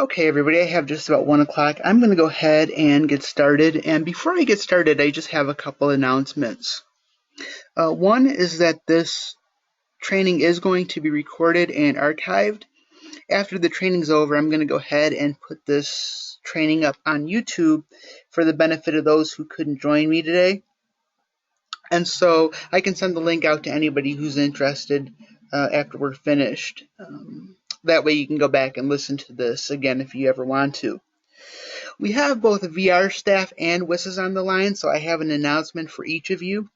Okay, everybody, I have just about 1 o'clock. I'm going to go ahead and get started. And before I get started, I just have a couple announcements. One is that this training is going to be recorded and archived. After the training's over, I'm going to go ahead and put this training up on YouTube for the benefit of those who couldn't join me today. And so I can send the link out to anybody who's interested after we're finished. That way you can go back and listen to this again if you ever want to. We have both VR staff and WISs on the line, so I have an announcement for each of you.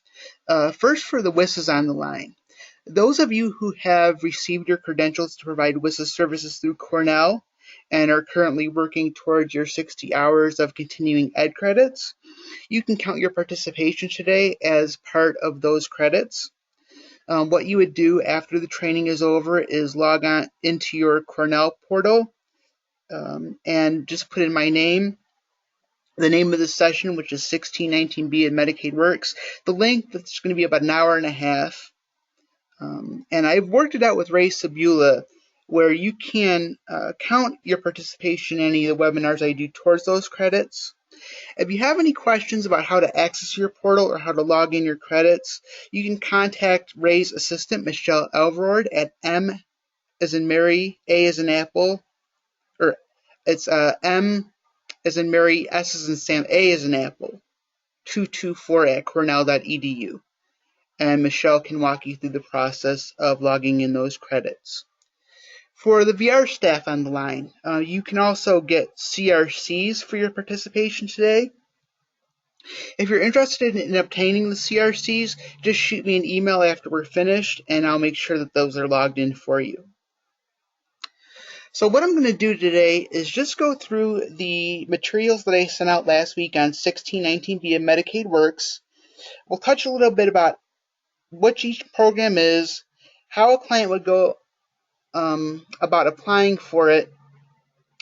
First, for the WISs on the line. Those of you who have received your credentials to provide WISs services through Cornell and are currently working towards your 60 hours of continuing ed credits, you can count your participation today as part of those credits. What you would do after the training is over is log on into your Cornell portal and just put in my name, the name of the session, which is 1619B in Medicaid Works. The length, that's going to be about an hour and a half. And I've worked it out with Ray Sabula, where you can count your participation in any of the webinars I do towards those credits. If you have any questions about how to access your portal or how to log in your credits, you can contact Ray's assistant, Michelle Elverord, at M as in Mary, A as in Apple, or it's M as in Mary, S as in Sam, A as in Apple, 224 at cornell.edu. And Michelle can walk you through the process of logging in those credits. For the VR staff on the line, you can also get CRCs for your participation today. If you're interested in obtaining the CRCs, just shoot me an email after we're finished, and I'll make sure that those are logged in for you. So what I'm going to do today is just go through the materials that I sent out last week on 1619B and Medicaid Works. We'll touch a little bit about what each program is, how a client would go about applying for it,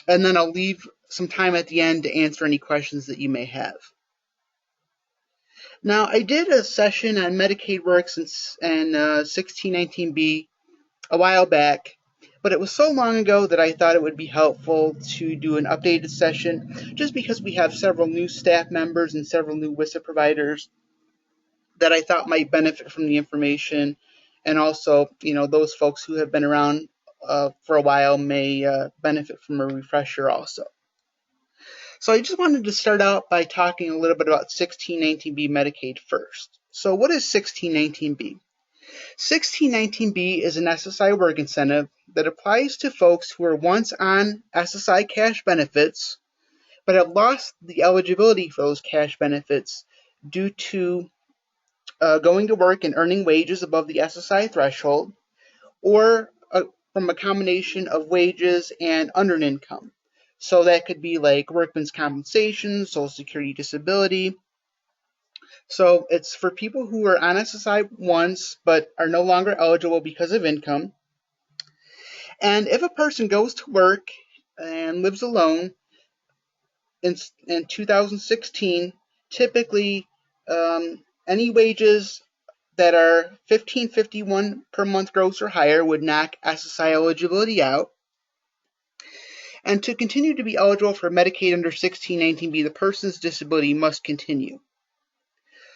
and then I'll leave some time at the end to answer any questions that you may have. Now, I did a session on Medicaid Works and 1619B a while back, but it was so long ago that I thought it would be helpful to do an updated session, just because we have several new staff members and several new WISA providers that I thought might benefit from the information, and also, those folks who have been around for a while may benefit from a refresher also. So I just wanted to start out by talking a little bit about 1619B Medicaid first. So what is 1619B? 1619B is an SSI work incentive that applies to folks who were once on SSI cash benefits but have lost the eligibility for those cash benefits due to going to work and earning wages above the SSI threshold, or from a combination of wages and unearned income. So that could be like workman's compensation, Social Security disability. So it's for people who are on SSI once but are no longer eligible because of income. And if a person goes to work and lives alone in 2016, typically any wages that are $1,551 per month gross or higher would knock SSI eligibility out. And to continue to be eligible for Medicaid under 1619B, the person's disability must continue.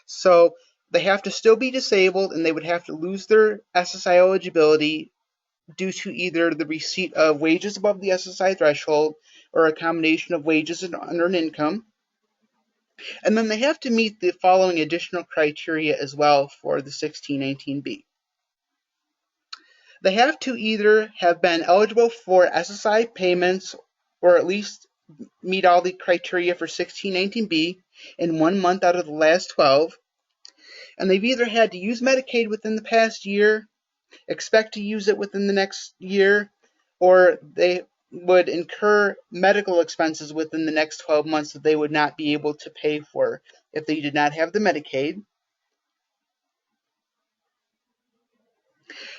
So they have to still be disabled, and they would have to lose their SSI eligibility due to either the receipt of wages above the SSI threshold or a combination of wages and unearned income. And then they have to meet the following additional criteria as well for the 1619B. They have to either have been eligible for SSI payments or at least meet all the criteria for 1619B in 1 month out of the last 12. And they've either had to use Medicaid within the past year, expect to use it within the next year, or they would incur medical expenses within the next 12 months that they would not be able to pay for if they did not have the Medicaid.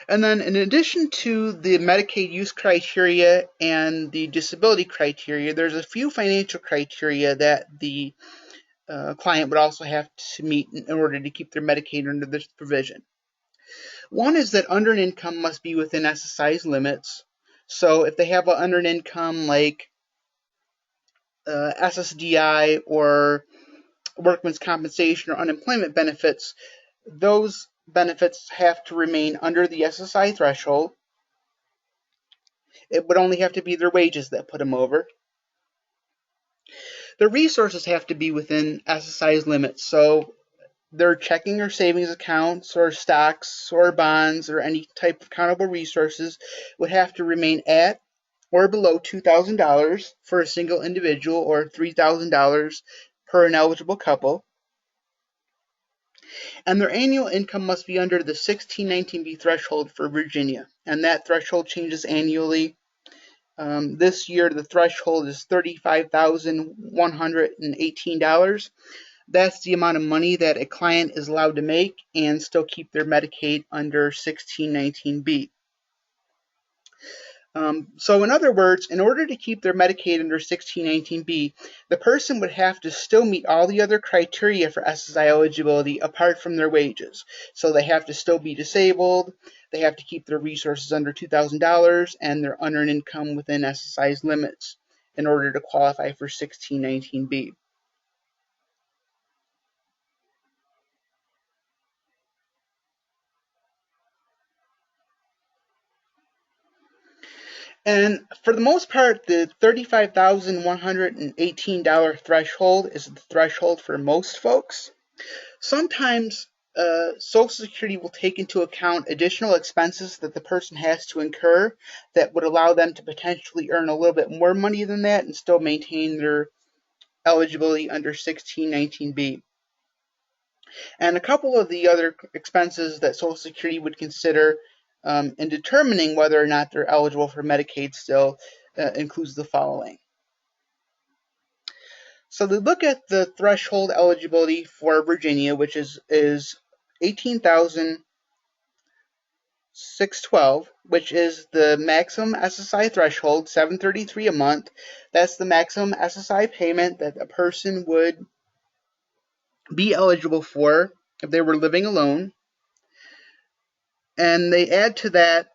And then in addition to the Medicaid use criteria and the disability criteria, there's a few financial criteria that the client would also have to meet in order to keep their Medicaid under this provision. One is that unearned income must be within SSI's limits. So if they have an unearned income like SSDI or workman's compensation or unemployment benefits, those benefits have to remain under the SSI threshold. It would only have to be their wages that put them over. The resources have to be within SSI's limits, so their checking or savings accounts or stocks or bonds or any type of countable resources would have to remain at or below $2,000 for a single individual or $3,000 per an eligible couple. And their annual income must be under the 1619B threshold for Virginia, and that threshold changes annually. This year, the threshold is $35,118. That's the amount of money that a client is allowed to make and still keep their Medicaid under 1619B. So in other words, in order to keep their Medicaid under 1619B, the person would have to still meet all the other criteria for SSI eligibility apart from their wages. So they have to still be disabled, they have to keep their resources under $2,000, and their unearned income within SSI's limits in order to qualify for 1619B. And for the most part, the $35,118 threshold is the threshold for most folks. Sometimes Social Security will take into account additional expenses that the person has to incur that would allow them to potentially earn a little bit more money than that and still maintain their eligibility under 1619B. And a couple of the other expenses that Social Security would consider in determining whether or not they're eligible for Medicaid still includes the following. So they look at the threshold eligibility for Virginia, which is $18,612, which is the maximum SSI threshold, $733 a month. That's the maximum SSI payment that a person would be eligible for if they were living alone. And they add to that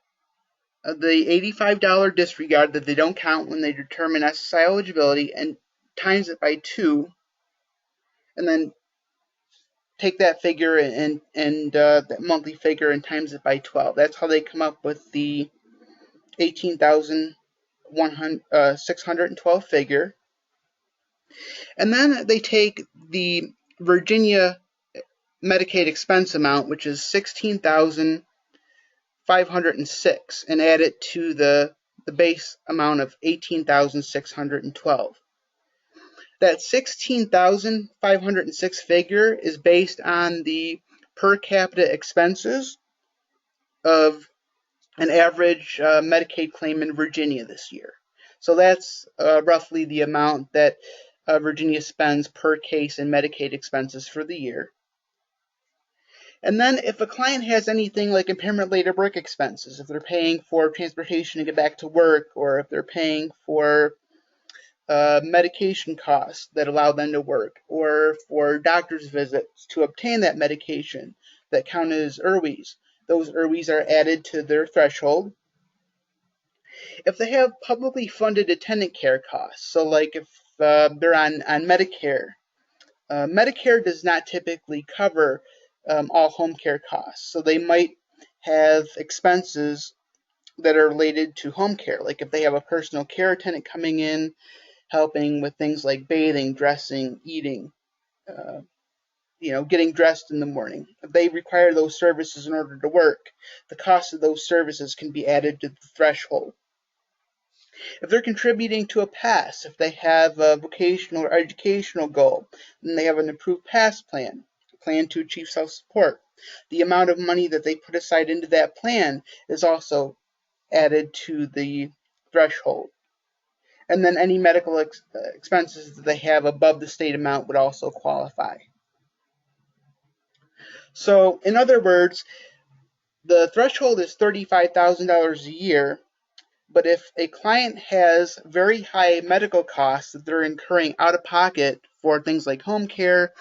the $85 disregard that they don't count when they determine SSI eligibility and times it by 2, and then take that figure and that monthly figure and times it by 12. That's how they come up with the 18,612 figure. And then they take the Virginia Medicaid expense amount, which is $16,506, and add it to the base amount of $18,612. That $16,506 figure is based on the per capita expenses of an average Medicaid claim in Virginia this year. So that's roughly the amount that Virginia spends per case in Medicaid expenses for the year. And then if a client has anything like impairment-related work expenses, if they're paying for transportation to get back to work, or if they're paying for medication costs that allow them to work, or for doctor's visits to obtain that medication that count as IRWIs, those IRWIs are added to their threshold. If they have publicly funded attendant care costs, so like if they're on Medicare, Medicare does not typically cover all home care costs, so they might have expenses that are related to home care, like if they have a personal care attendant coming in helping with things like bathing, dressing, eating, getting dressed in the morning. If they require those services in order to work, the cost of those services can be added to the threshold. If they're contributing to a PASS, if they have a vocational or educational goal, then they have an approved PASS plan, a plan to achieve self-support. The amount of money that they put aside into that plan is also added to the threshold. And then any medical expenses that they have above the state amount would also qualify. So, in other words, the threshold is $35,000 a year, but if a client has very high medical costs that they're incurring out of pocket for things like home care,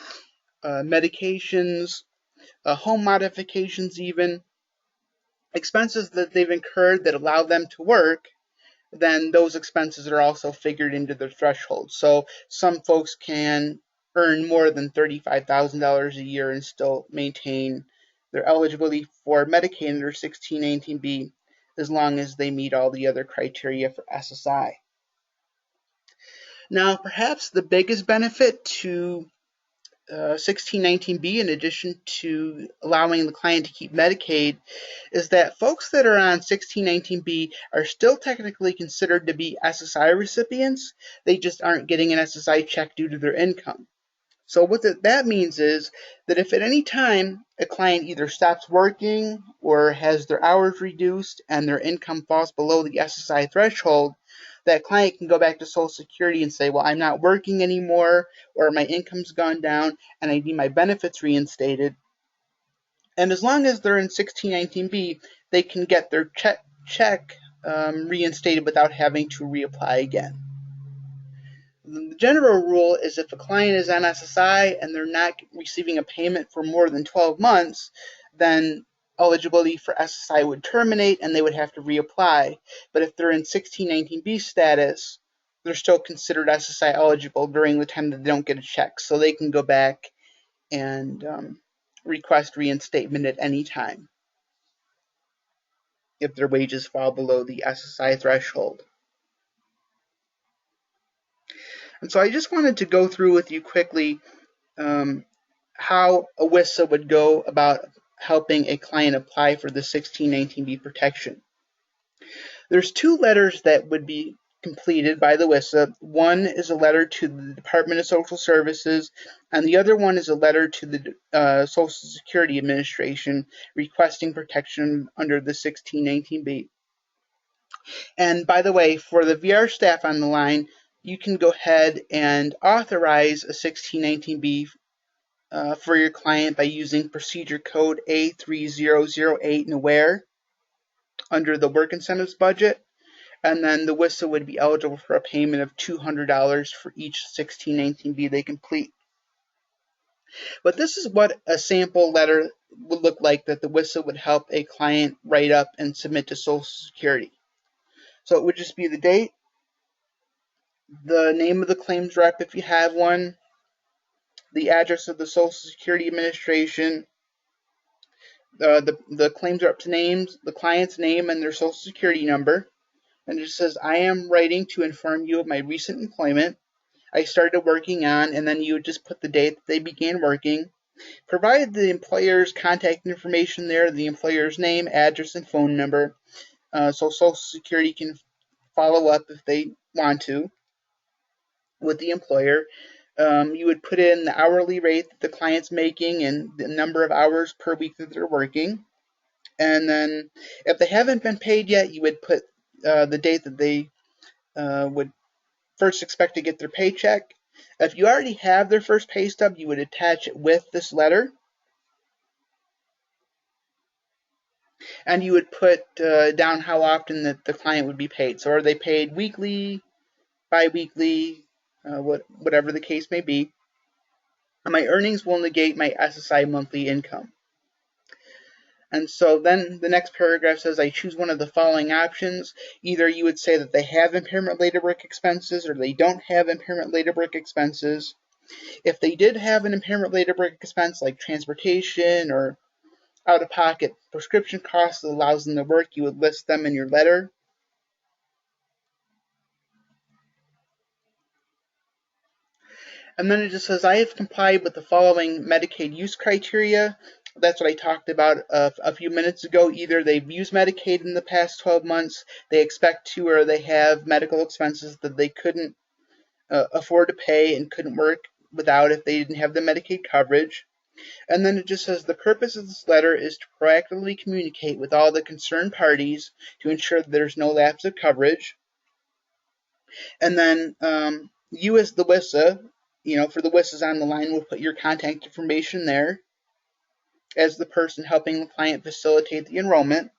medications, home modifications even, expenses that they've incurred that allow them to work, then those expenses are also figured into their threshold. So some folks can earn more than $35,000 a year and still maintain their eligibility for Medicaid under 1619B as long as they meet all the other criteria for SSI. Now, perhaps the biggest benefit to 1619B, in addition to allowing the client to keep Medicaid, is that folks that are on 1619B are still technically considered to be SSI recipients. They just aren't getting an SSI check due to their income. So what that means is that if at any time a client either stops working or has their hours reduced and their income falls below the SSI threshold, that client can go back to Social Security and say, well, I'm not working anymore, or my income's gone down and I need my benefits reinstated. And as long as they're in 1619B, they can get their check reinstated without having to reapply again. The general rule is if a client is on SSI and they're not receiving a payment for more than 12 months, then eligibility for SSI would terminate and they would have to reapply. But if they're in 1619B status, they're still considered SSI eligible during the time that they don't get a check. So they can go back and request reinstatement at any time if their wages fall below the SSI threshold. And so I just wanted to go through with you quickly how a WISA would go about helping a client apply for the 1619B protection. There's two letters that would be completed by the WISA. One is a letter to the Department of Social Services, and the other one is a letter to the Social Security Administration requesting protection under the 1619B. And by the way, for the VR staff on the line, you can go ahead and authorize a 1619B for your client by using procedure code A3008 in AWARE under the work incentives budget. And then the WISA would be eligible for a payment of $200 for each 1619B they complete. But this is what a sample letter would look like that the WISA would help a client write up and submit to Social Security. So it would just be the date, the name of the claims rep if you have one, the address of the Social Security Administration, the claims rep's names, the client's name and their Social Security number. And it just says, I am writing to inform you of my recent employment. I started working on, and then you would just put the date that they began working. Provide the employer's contact information there, the employer's name, address, and phone number, so Social Security can follow up if they want to with the employer. You would put in the hourly rate that the client's making and the number of hours per week that they're working. And then if they haven't been paid yet, you would put the date that they would first expect to get their paycheck. If you already have their first pay stub, you would attach it with this letter. And you would put down how often that the client would be paid. So are they paid weekly, bi-weekly, whatever the case may be. And my earnings will negate my SSI monthly income. And so then the next paragraph says I choose one of the following options. Either you would say that they have impairment-related work expenses or they don't have impairment-related work expenses. If they did have an impairment-related work expense like transportation or out-of-pocket prescription costs that allows them to work, you would list them in your letter. And then it just says, I have complied with the following Medicaid use criteria. That's what I talked about a few minutes ago. Either they've used Medicaid in the past 12 months, they expect to, or they have medical expenses that they couldn't afford to pay and couldn't work without if they didn't have the Medicaid coverage. And then it just says the purpose of this letter is to proactively communicate with all the concerned parties to ensure that there's no lapse of coverage. And then you as the WISA, for the WISAs on the line, will put your contact information there as the person helping the client facilitate the enrollment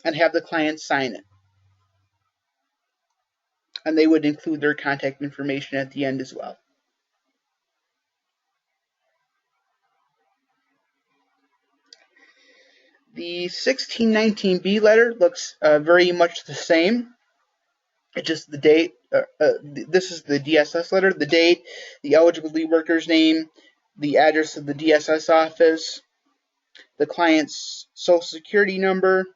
and have the client sign it. And they would include their contact information at the end as well. The 1619B letter looks very much the same. It's just the date. This is the DSS letter, the date, the eligibility worker's name, the address of the DSS office, the client's social security number,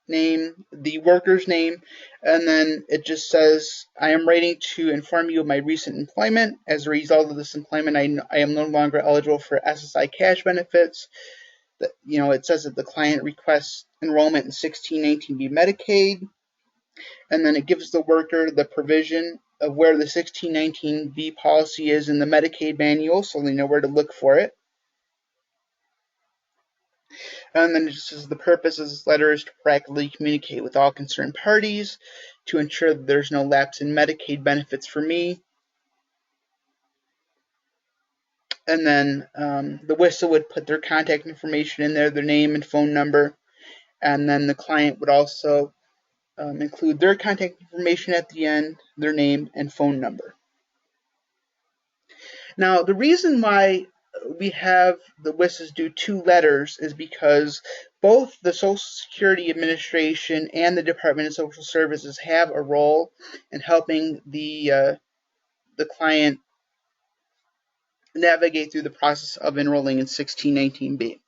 name, the worker's name, and then it just says, I am writing to inform you of my recent employment. As a result of this employment, I am no longer eligible for SSI cash benefits. It says that the client requests enrollment in 1619B Medicaid, and then it gives the worker the provision of where the 1619B policy is in the Medicaid manual, so they know where to look for it. And then it just says the purpose of this letter is to practically communicate with all concerned parties to ensure that there's no lapse in Medicaid benefits for me. And then the WISA would put their contact information in there, their name and phone number. And then the client would also include their contact information at the end, their name and phone number. Now, the reason why we have the WISAs do 2 letters is because both the Social Security Administration and the Department of Social Services have a role in helping the client navigate through the process of enrolling in 1619B.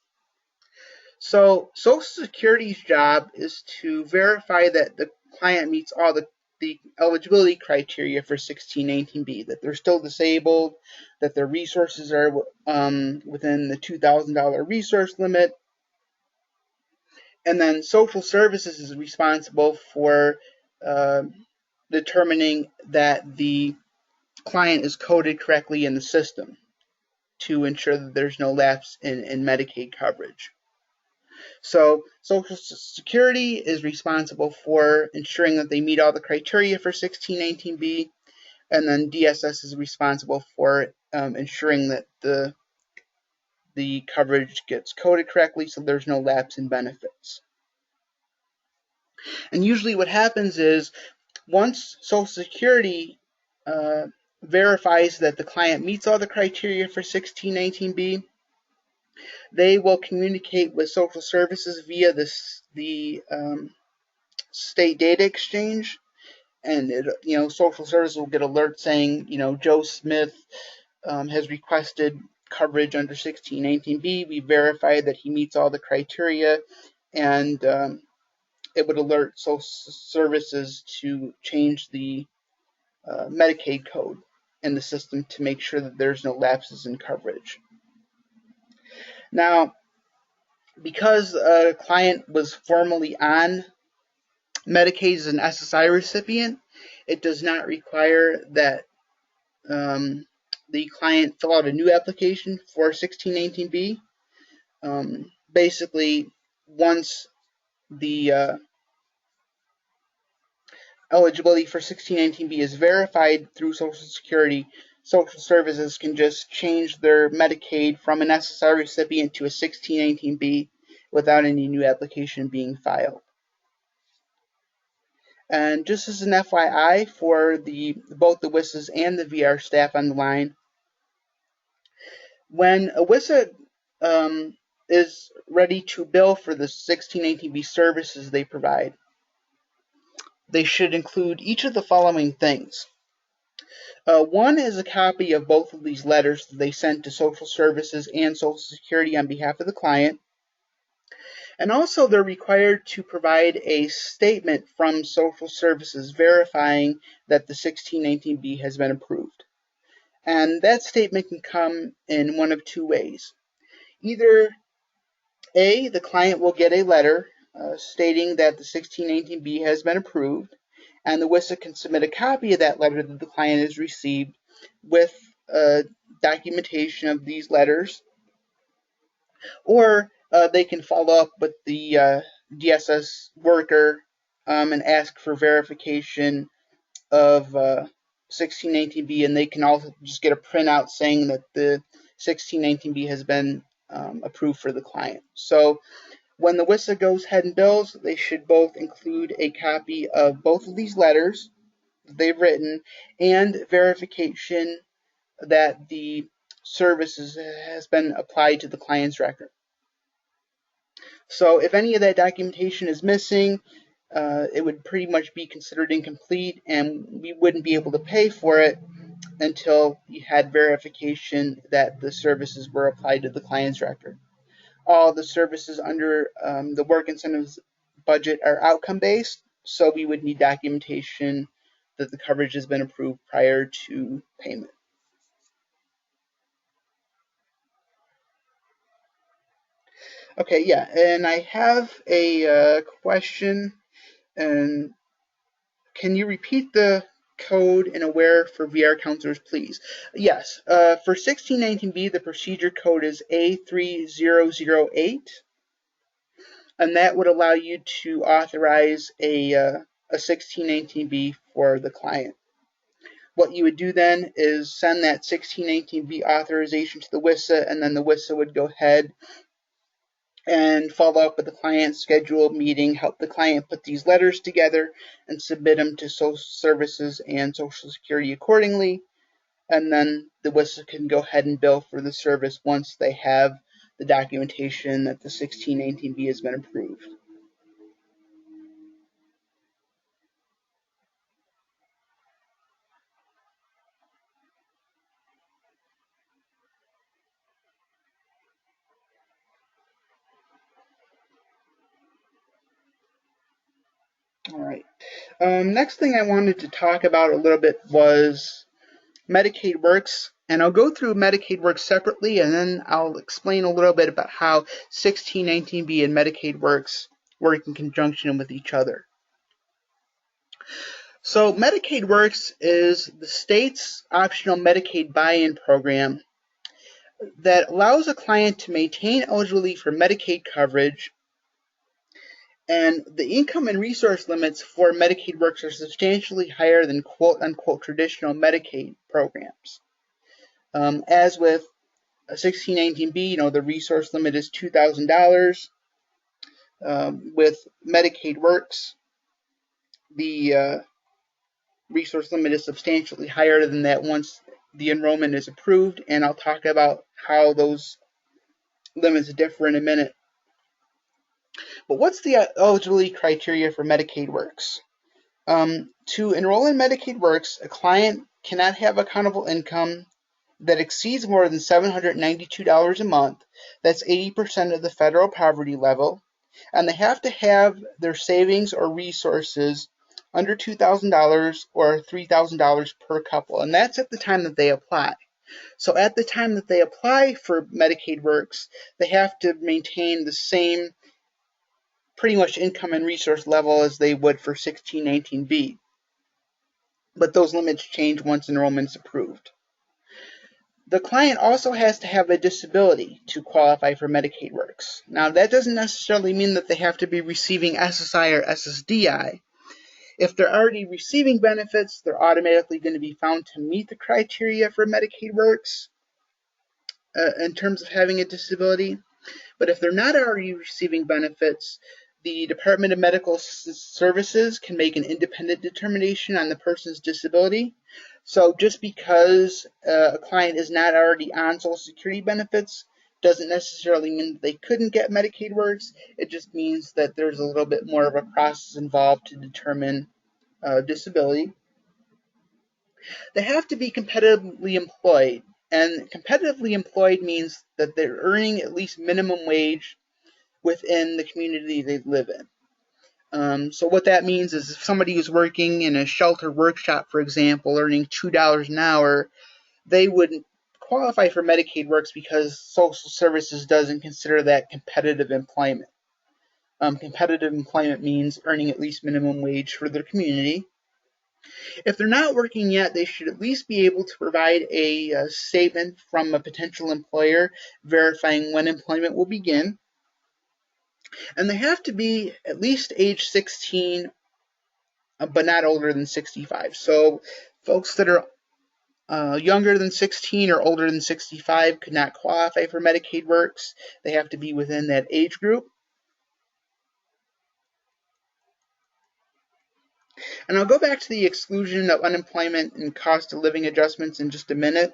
So Social Security's job is to verify that the client meets all the eligibility criteria for 1619B, that they're still disabled, that their resources are within the $2,000 resource limit. And then Social Services is responsible for determining that the client is coded correctly in the system to ensure that there's no lapse in Medicaid coverage. So Social Security is responsible for ensuring that they meet all the criteria for 1619B, and then DSS is responsible for ensuring that the coverage gets coded correctly so there's no lapse in benefits. And usually what happens is once Social Security verifies that the client meets all the criteria for 1619B, they will communicate with Social Services via the state data exchange, and Social Services will get alerts saying, Joe Smith has requested coverage under 1619B. We verified that he meets all the criteria, and it would alert Social Services to change the Medicaid code in the system to make sure that there's no lapses in coverage. Now, because a client was formerly on Medicaid as an SSI recipient, it does not require that the client fill out a new application for 1619B. Basically, once the eligibility for 1619B is verified through Social Security, Social Services can just change their Medicaid from an SSI recipient to a 1619B without any new application being filed. And just as an FYI for both the WISAs and the VR staff on the line, when a WISA is ready to bill for the 1619B services they provide, they should include each of the following things. One is a copy of both of these letters that they sent to Social Services and Social Security on behalf of the client. And also they're required to provide a statement from Social Services verifying that the 1619B has been approved. And that statement can come in one of 2 ways. Either A, the client will get a letter stating that the 1619B has been approved, and the WISA can submit a copy of that letter that the client has received with documentation of these letters, or they can follow up with the DSS worker and ask for verification of 1619B, and they can also just get a printout saying that the 1619B has been approved for the client. So when the WISA goes ahead and bills, they should both include a copy of both of these letters they've written and verification that the services has been applied to the client's record. So if any of that documentation is missing, it would pretty much be considered incomplete, and we wouldn't be able to pay for it until you had verification that the services were applied to the client's record. All the services under the work incentives budget are outcome-based, so we would need documentation that the coverage has been approved prior to payment. Okay, yeah, and I have a question. And can you repeat the code and aware for VR counselors, please? Yes, for 1619B, the procedure code is A3008, and that would allow you to authorize a 1619B for the client. What you would do then is send that 1619B authorization to the WISA, and then the WISA would go ahead and follow up with the client, schedule a meeting, help the client put these letters together, and submit them to social services and Social Security accordingly. And then the WISA can go ahead and bill for the service once they have the documentation that the 1619B has been approved. All right. Next thing I wanted to talk about a little bit was Medicaid Works, and I'll go through Medicaid Works separately, and then I'll explain a little bit about how 1619B and Medicaid Works work in conjunction with each other. So Medicaid Works is the state's optional Medicaid buy-in program that allows a client to maintain eligibility for Medicaid coverage, and the income and resource limits for Medicaid Works are substantially higher than quote-unquote traditional Medicaid programs. As with 1619B, the resource limit is $2,000. With Medicaid Works, the resource limit is substantially higher than that once the enrollment is approved, and I'll talk about how those limits differ in a minute. But what's the eligibility criteria for Medicaid Works? To enroll in Medicaid Works, a client cannot have accountable income that exceeds more than $792 a month. That's 80% of the federal poverty level. And they have to have their savings or resources under $2,000 or $3,000 per couple. And that's at the time that they apply. So at the time that they apply for Medicaid Works, they have to maintain the same pretty much income and resource level as they would for 1619B. But those limits change once enrollment is approved. The client also has to have a disability to qualify for Medicaid Works. Now, that doesn't necessarily mean that they have to be receiving SSI or SSDI. If they're already receiving benefits, they're automatically going to be found to meet the criteria for Medicaid Works in terms of having a disability. But if they're not already receiving benefits, the Department of Medical Services can make an independent determination on the person's disability. So just because a client is not already on Social Security benefits doesn't necessarily mean that they couldn't get Medicaid Works. It just means that there's a little bit more of a process involved to determine disability. They have to be competitively employed. And competitively employed means that they're earning at least minimum wage within the community they live in. So what that means is if somebody is working in a shelter workshop, for example, earning $2 an hour, they wouldn't qualify for Medicaid Works because Social Services doesn't consider that competitive employment. Competitive employment means earning at least minimum wage for their community. If they're not working yet, they should at least be able to provide a statement from a potential employer verifying when employment will begin. And they have to be at least age 16, but not older than 65. So folks that are younger than 16 or older than 65 could not qualify for Medicaid Works. They have to be within that age group. And I'll go back to the exclusion of unemployment and cost of living adjustments in just a minute.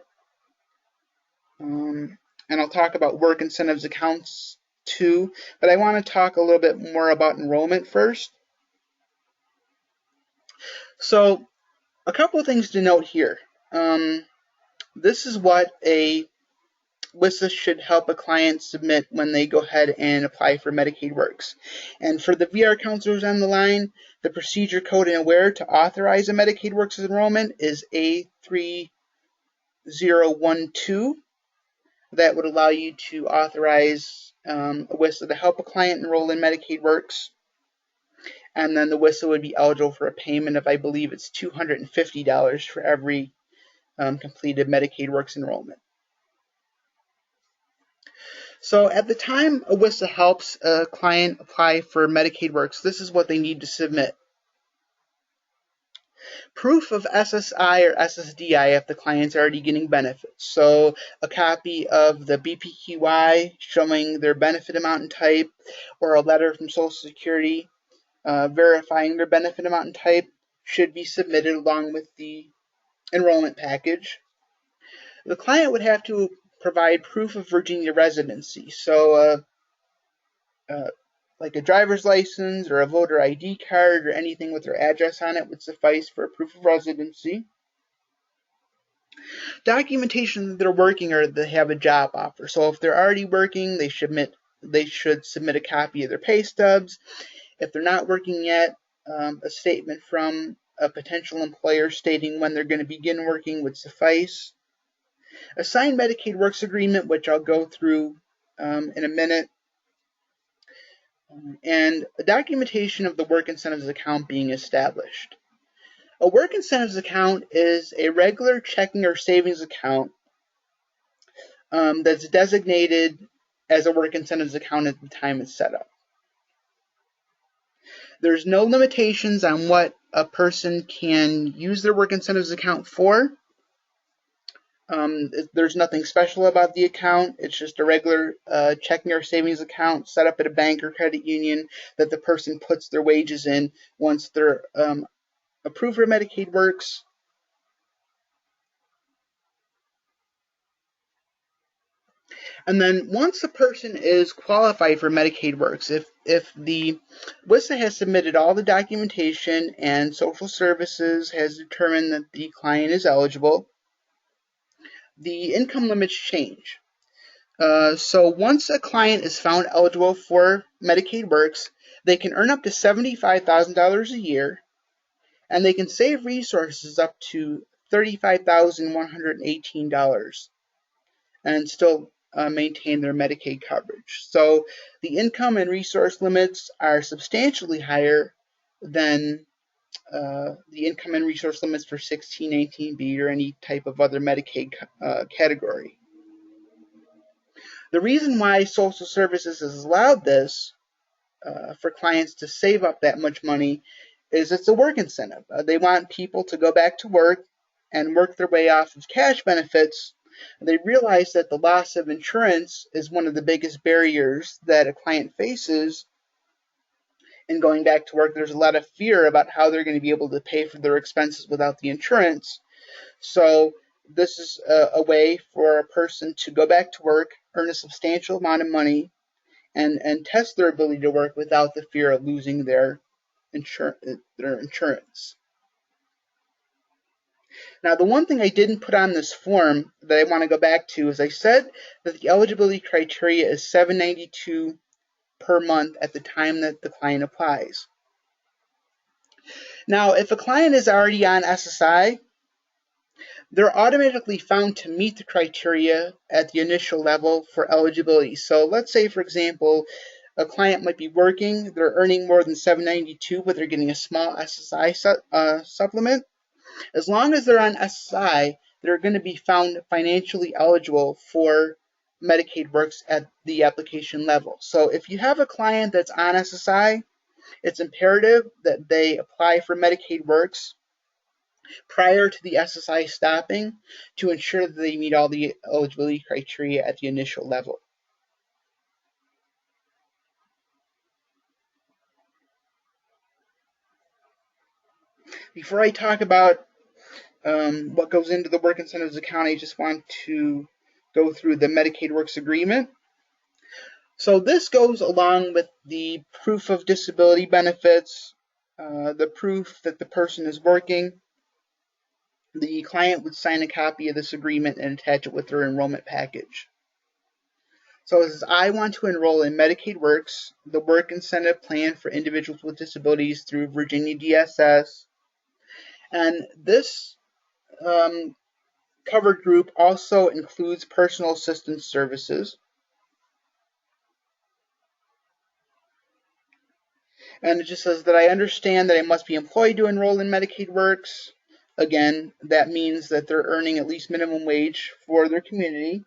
And I'll talk about work incentives accounts too, but I want to talk a little bit more about enrollment first. So a couple of things to note here. This is what a WISA should help a client submit when they go ahead and apply for Medicaid Works. And for the VR counselors on the line, the procedure code and where to authorize a Medicaid Works enrollment is A3012. That would allow you to authorize a WISA to help a client enroll in Medicaid Works. And then the WISA would be eligible for a payment of, I believe it's $250 for every completed Medicaid Works enrollment. So at the time a WISA helps a client apply for Medicaid Works, this is what they need to submit. Proof of SSI or SSDI if the client's already getting benefits. So a copy of the BPQI showing their benefit amount and type, or a letter from Social Security verifying their benefit amount and type should be submitted along with the enrollment package. The client would have to provide proof of Virginia residency. So like a driver's license or a voter ID card or anything with their address on it would suffice for proof of residency. Documentation that they're working or they have a job offer. So if they're already working, they should submit a copy of their pay stubs. If they're not working yet, a statement from a potential employer stating when they're going to begin working would suffice. A signed Medicaid Works agreement, which I'll go through in a minute, and a documentation of the work incentives account being established. A work incentives account is a regular checking or savings account that's designated as a work incentives account at the time it's set up. There's no limitations on what a person can use their work incentives account for. There's nothing special about the account. It's just a regular checking or savings account set up at a bank or credit union that the person puts their wages in once they're approved for Medicaid Works. And then once a person is qualified for Medicaid Works, if the WISA has submitted all the documentation and social services has determined that the client is eligible, the income limits change. So once a client is found eligible for Medicaid Works, they can earn up to $75,000 a year, and they can save resources up to $35,118 and still maintain their Medicaid coverage. So the income and resource limits are substantially higher than the income and resource limits for 1619B or any type of other Medicaid category. The reason why Social Services has allowed this for clients to save up that much money is it's a work incentive. They want people to go back to work and work their way off of cash benefits. They realize that the loss of insurance is one of the biggest barriers that a client faces in going back to work. There's a lot of fear about how they're going to be able to pay for their expenses without the insurance. So this is a way for a person to go back to work, earn a substantial amount of money, and test their ability to work without the fear of losing their insurance. Now, the one thing I didn't put on this form that I want to go back to is I said that the eligibility criteria is $792 per month at the time that the client applies. Now, if a client is already on SSI, they're automatically found to meet the criteria at the initial level for eligibility. So let's say, for example, a client might be working, they're earning more than $792, but they're getting a small SSI supplement. As long as they're on SSI, they're going to be found financially eligible for Medicaid Works at the application level. So if you have a client that's on SSI, it's imperative that they apply for Medicaid Works prior to the SSI stopping to ensure that they meet all the eligibility criteria at the initial level. Before I talk about what goes into the work incentives account, I just want to go through the Medicaid Works agreement. So this goes along with the proof of disability benefits, the proof that the person is working, the client would sign a copy of this agreement and attach it with their enrollment package. So it says, I want to enroll in Medicaid Works, the work incentive plan for individuals with disabilities through Virginia DSS. And this covered group also includes personal assistance services. And it just says that I understand that I must be employed to enroll in Medicaid Works. Again, that means that they're earning at least minimum wage for their community.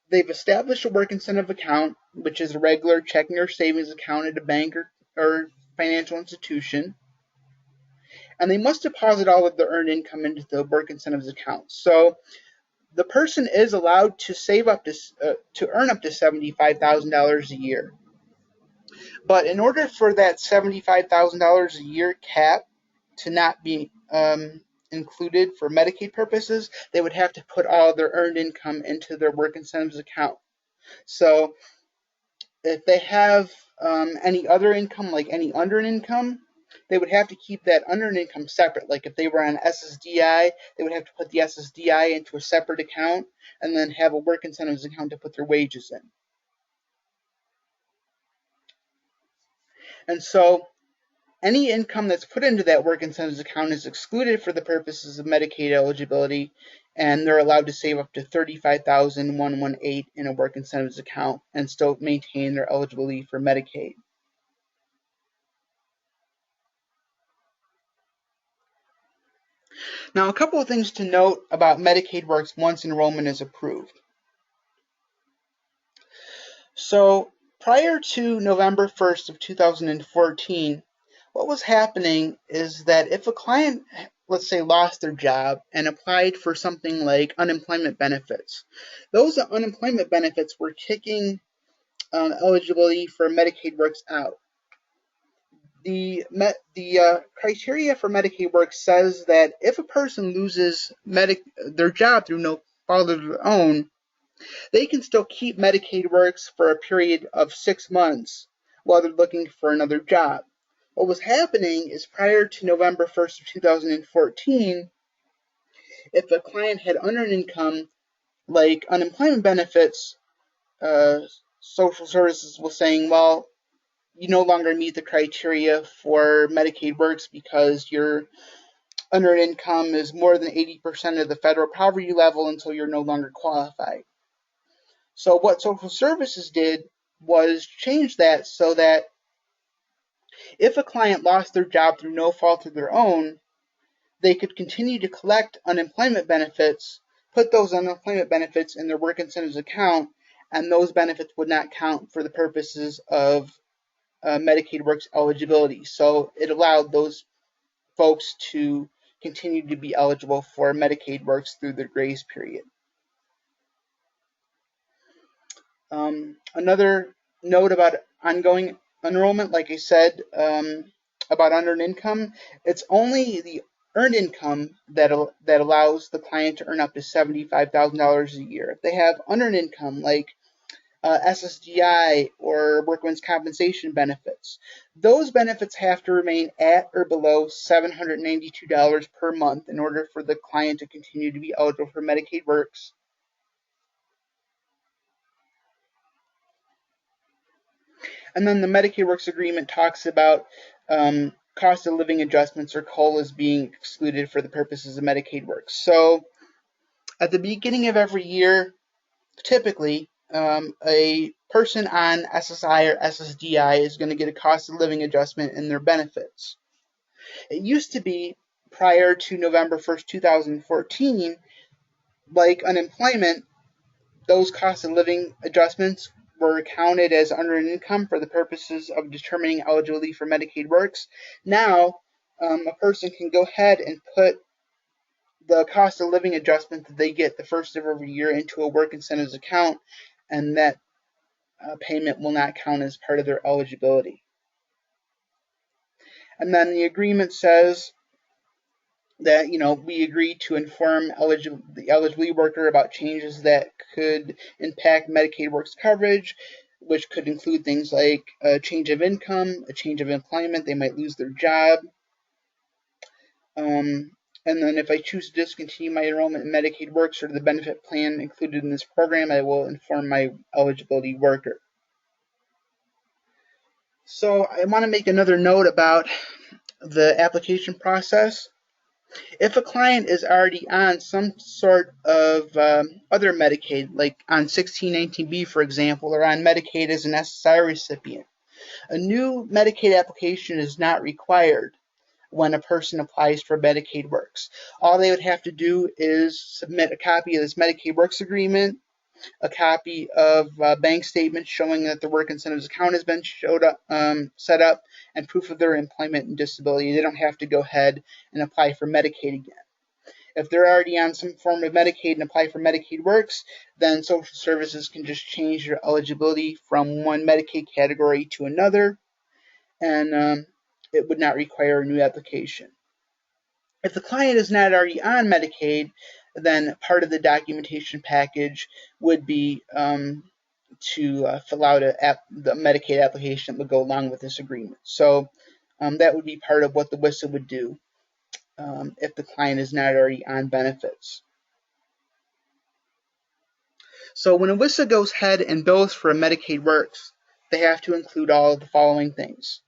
They've established a work incentive account, which is a regular checking or savings account at a bank or financial institution. And they must deposit all of their earned income into the work incentives account. So the person is allowed to save up to earn up to $75,000 a year. But in order for that $75,000 a year cap to not be included for Medicaid purposes, they would have to put all their earned income into their work incentives account. So if they have any other income, like any unearned income, they would have to keep that unearned income separate. Like if they were on SSDI, they would have to put the SSDI into a separate account and then have a work incentives account to put their wages in. And so any income that's put into that work incentives account is excluded for the purposes of Medicaid eligibility, and they're allowed to save up to $35,118 in a work incentives account and still maintain their eligibility for Medicaid. Now, a couple of things to note about Medicaid Works once enrollment is approved. So prior to November 1st of 2014, what was happening is that if a client, let's say, lost their job and applied for something like unemployment benefits, those unemployment benefits were kicking eligibility for Medicaid Works out. The criteria for Medicaid Works says that if a person loses their job through no fault of their own, they can still keep Medicaid Works for a period of 6 months while they're looking for another job. What was happening is prior to November 1st of 2014, if a client had unearned income like unemployment benefits, social services was saying, well, you no longer meet the criteria for Medicaid Works because your unearned income is more than 80% of the federal poverty level, and so you're no longer qualified. So what social services did was change that so that if a client lost their job through no fault of their own, they could continue to collect unemployment benefits, put those unemployment benefits in their work incentives account, and those benefits would not count for the purposes of Medicaid Works eligibility. So it allowed those folks to continue to be eligible for Medicaid Works through their grace period. Another note about ongoing enrollment, like I said, about unearned income, it's only the earned income that allows the client to earn up to $75,000 a year. If they have unearned income like SSDI or workman's compensation benefits, those benefits have to remain at or below $792 per month in order for the client to continue to be eligible for Medicaid Works. And then the Medicaid Works agreement talks about cost of living adjustments or COLAs being excluded for the purposes of Medicaid Works. So at the beginning of every year, typically, a person on SSI or SSDI is going to get a cost of living adjustment in their benefits. It used to be prior to November 1st, 2014, like unemployment, those cost of living adjustments were counted as unearned income for the purposes of determining eligibility for Medicaid Works. Now, a person can go ahead and put the cost of living adjustment that they get the first of every year into a work incentives account, and that payment will not count as part of their eligibility. And then the agreement says that, we agree to inform the eligibility worker about changes that could impact Medicaid Works coverage. which could include things like a change of income, a change of employment, they might lose their job. And then if I choose to discontinue my enrollment in Medicaid Works or the benefit plan included in this program, I will inform my eligibility worker. So I want to make another note about the application process. If a client is already on some sort of other Medicaid, like on 1619B, for example, or on Medicaid as an SSI recipient, a new Medicaid application is not required when a person applies for Medicaid Works. All they would have to do is submit a copy of this Medicaid Works agreement, a copy of a bank statement showing that their work incentives account has been set up, and proof of their employment and disability. They don't have to go ahead and apply for Medicaid again. If they're already on some form of Medicaid and apply for Medicaid Works, then social services can just change their eligibility from one Medicaid category to another, and it would not require a new application. If the client is not already on Medicaid, then part of the documentation package would be to fill out the Medicaid application that would go along with this agreement. So that would be part of what the WISA would do if the client is not already on benefits. So when a WISA goes ahead and bills for a Medicaid Works, they have to include all of the following things.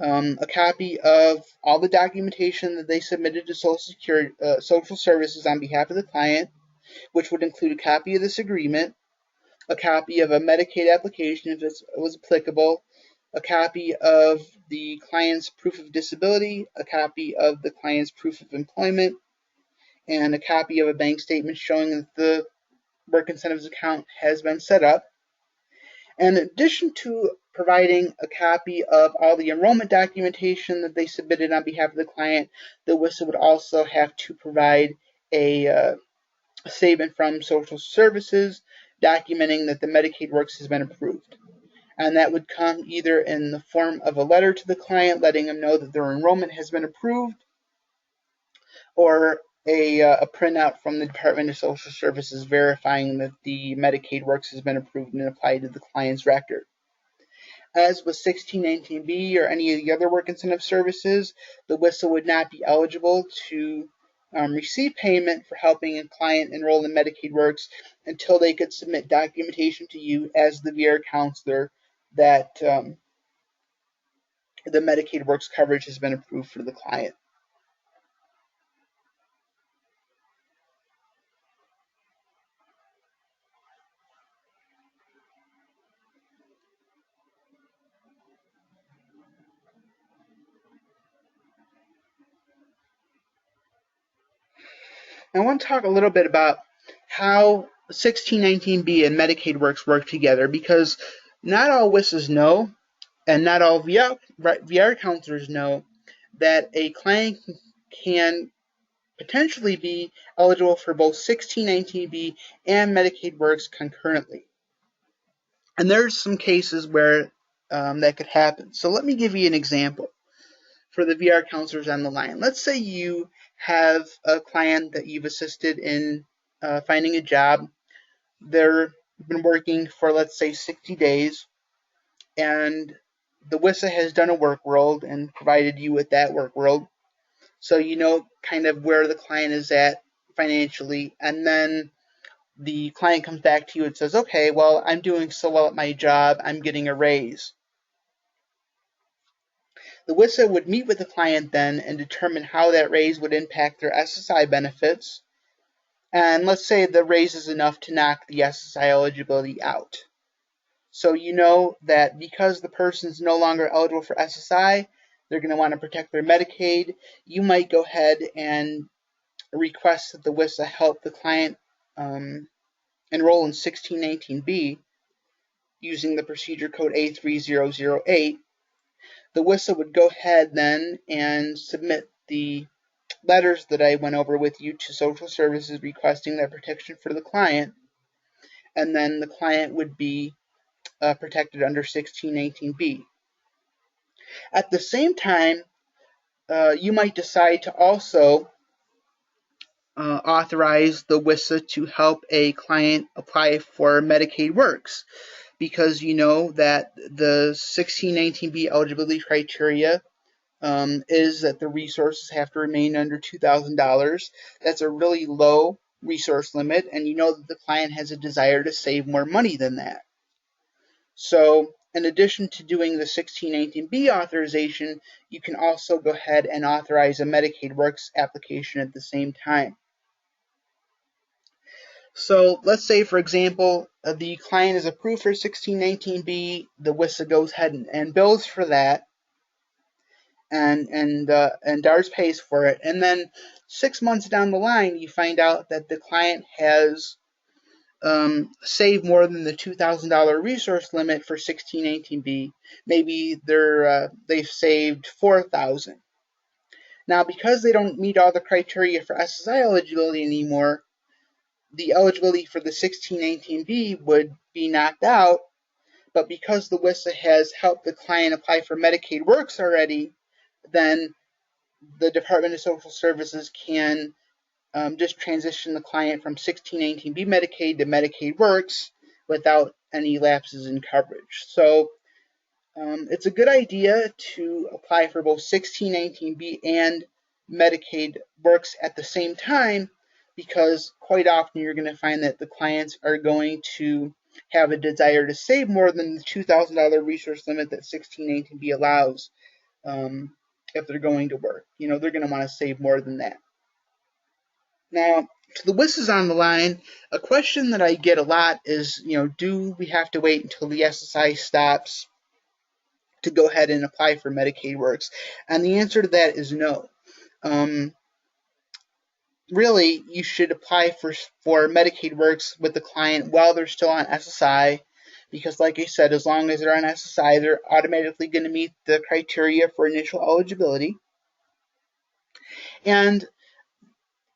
A copy of all the documentation that they submitted to Social Services on behalf of the client, which would include a copy of this agreement, a copy of a Medicaid application if it was applicable, a copy of the client's proof of disability, a copy of the client's proof of employment, and a copy of a bank statement showing that the work incentives account has been set up. And in addition to providing a copy of all the enrollment documentation that they submitted on behalf of the client, the WISA would also have to provide a statement from Social Services documenting that the Medicaid Works has been approved. And that would come either in the form of a letter to the client letting them know that their enrollment has been approved, or a printout from the Department of Social Services verifying that the Medicaid Works has been approved and applied to the client's record. As with 1619B or any of the other work incentive services, the WISA would not be eligible to receive payment for helping a client enroll in Medicaid Works until they could submit documentation to you as the VR counselor that the Medicaid Works coverage has been approved for the client. I want to talk a little bit about how 1619B and Medicaid Works work together, because not all WISAs know, and not all VR counselors know, that a client can potentially be eligible for both 1619B and Medicaid Works concurrently. And there's some cases where that could happen. So let me give you an example for the VR counselors on the line. Let's say you have a client that you've assisted in finding a job. They've been working for, let's say, 60 days, and the WISA has done a work world and provided you with that work world. So you know kind of where the client is at financially, and then the client comes back to you and says, okay, well, I'm doing so well at my job, I'm getting a raise. The WISA would meet with the client then and determine how that raise would impact their SSI benefits. And let's say the raise is enough to knock the SSI eligibility out. So you know that because the person's no longer eligible for SSI, they're going to want to protect their Medicaid. You might go ahead and request that the WISA help the client enroll in 1619B using the procedure code A3008. The WISA would go ahead then and submit the letters that I went over with you to Social Services requesting that protection for the client, and then the client would be protected under 1619B. At the same time, you might decide to also authorize the WISA to help a client apply for Medicaid Works. because you know that the 1619B eligibility criteria is that the resources have to remain under $2,000. That's a really low resource limit, and you know that the client has a desire to save more money than that. So in addition to doing the 1619B authorization, you can also go ahead and authorize a Medicaid Works application at the same time. So let's say, for example, the client is approved for 1619B, the WISA goes ahead and bills for that, and DARS pays for it, and then 6 months down the line, you find out that the client has saved more than the $2,000 resource limit for 1619B. Maybe they've saved $4,000. Now, because they don't meet all the criteria for SSI eligibility anymore, the eligibility for the 1619B would be knocked out, but because the WISA has helped the client apply for Medicaid Works already, then the Department of Social Services can just transition the client from 1619B Medicaid to Medicaid Works without any lapses in coverage. So it's a good idea to apply for both 1619B and Medicaid Works at the same time, because quite often you're going to find that the clients are going to have a desire to save more than the $2,000 resource limit that 1619B allows if they're going to work. You know, they're going to want to save more than that. Now, to the WISs on the line, a question that I get a lot is, you know, do we have to wait until the SSI stops to go ahead and apply for Medicaid Works? And the answer to that is no. Really, you should apply for Medicaid Works with the client while they're still on SSI, because like I said, as long as they're on SSI, they're automatically going to meet the criteria for initial eligibility. And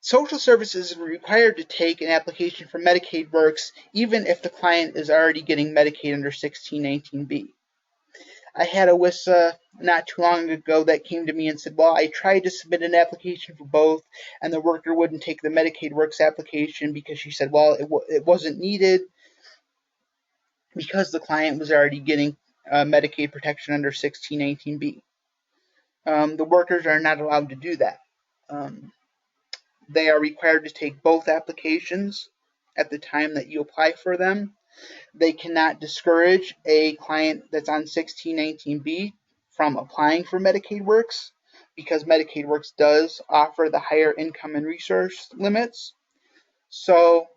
Social Services is required to take an application for Medicaid Works even if the client is already getting Medicaid under 1619B. I had a WISA not too long ago that came to me and said, well, I tried to submit an application for both, and the worker wouldn't take the Medicaid Works application because she said, well, it wasn't needed because the client was already getting Medicaid protection under 1619B. The workers are not allowed to do that. They are required to take both applications at the time that you apply for them. They cannot discourage a client that's on 1619B from applying for Medicaid Works, because Medicaid Works does offer the higher income and resource limits. So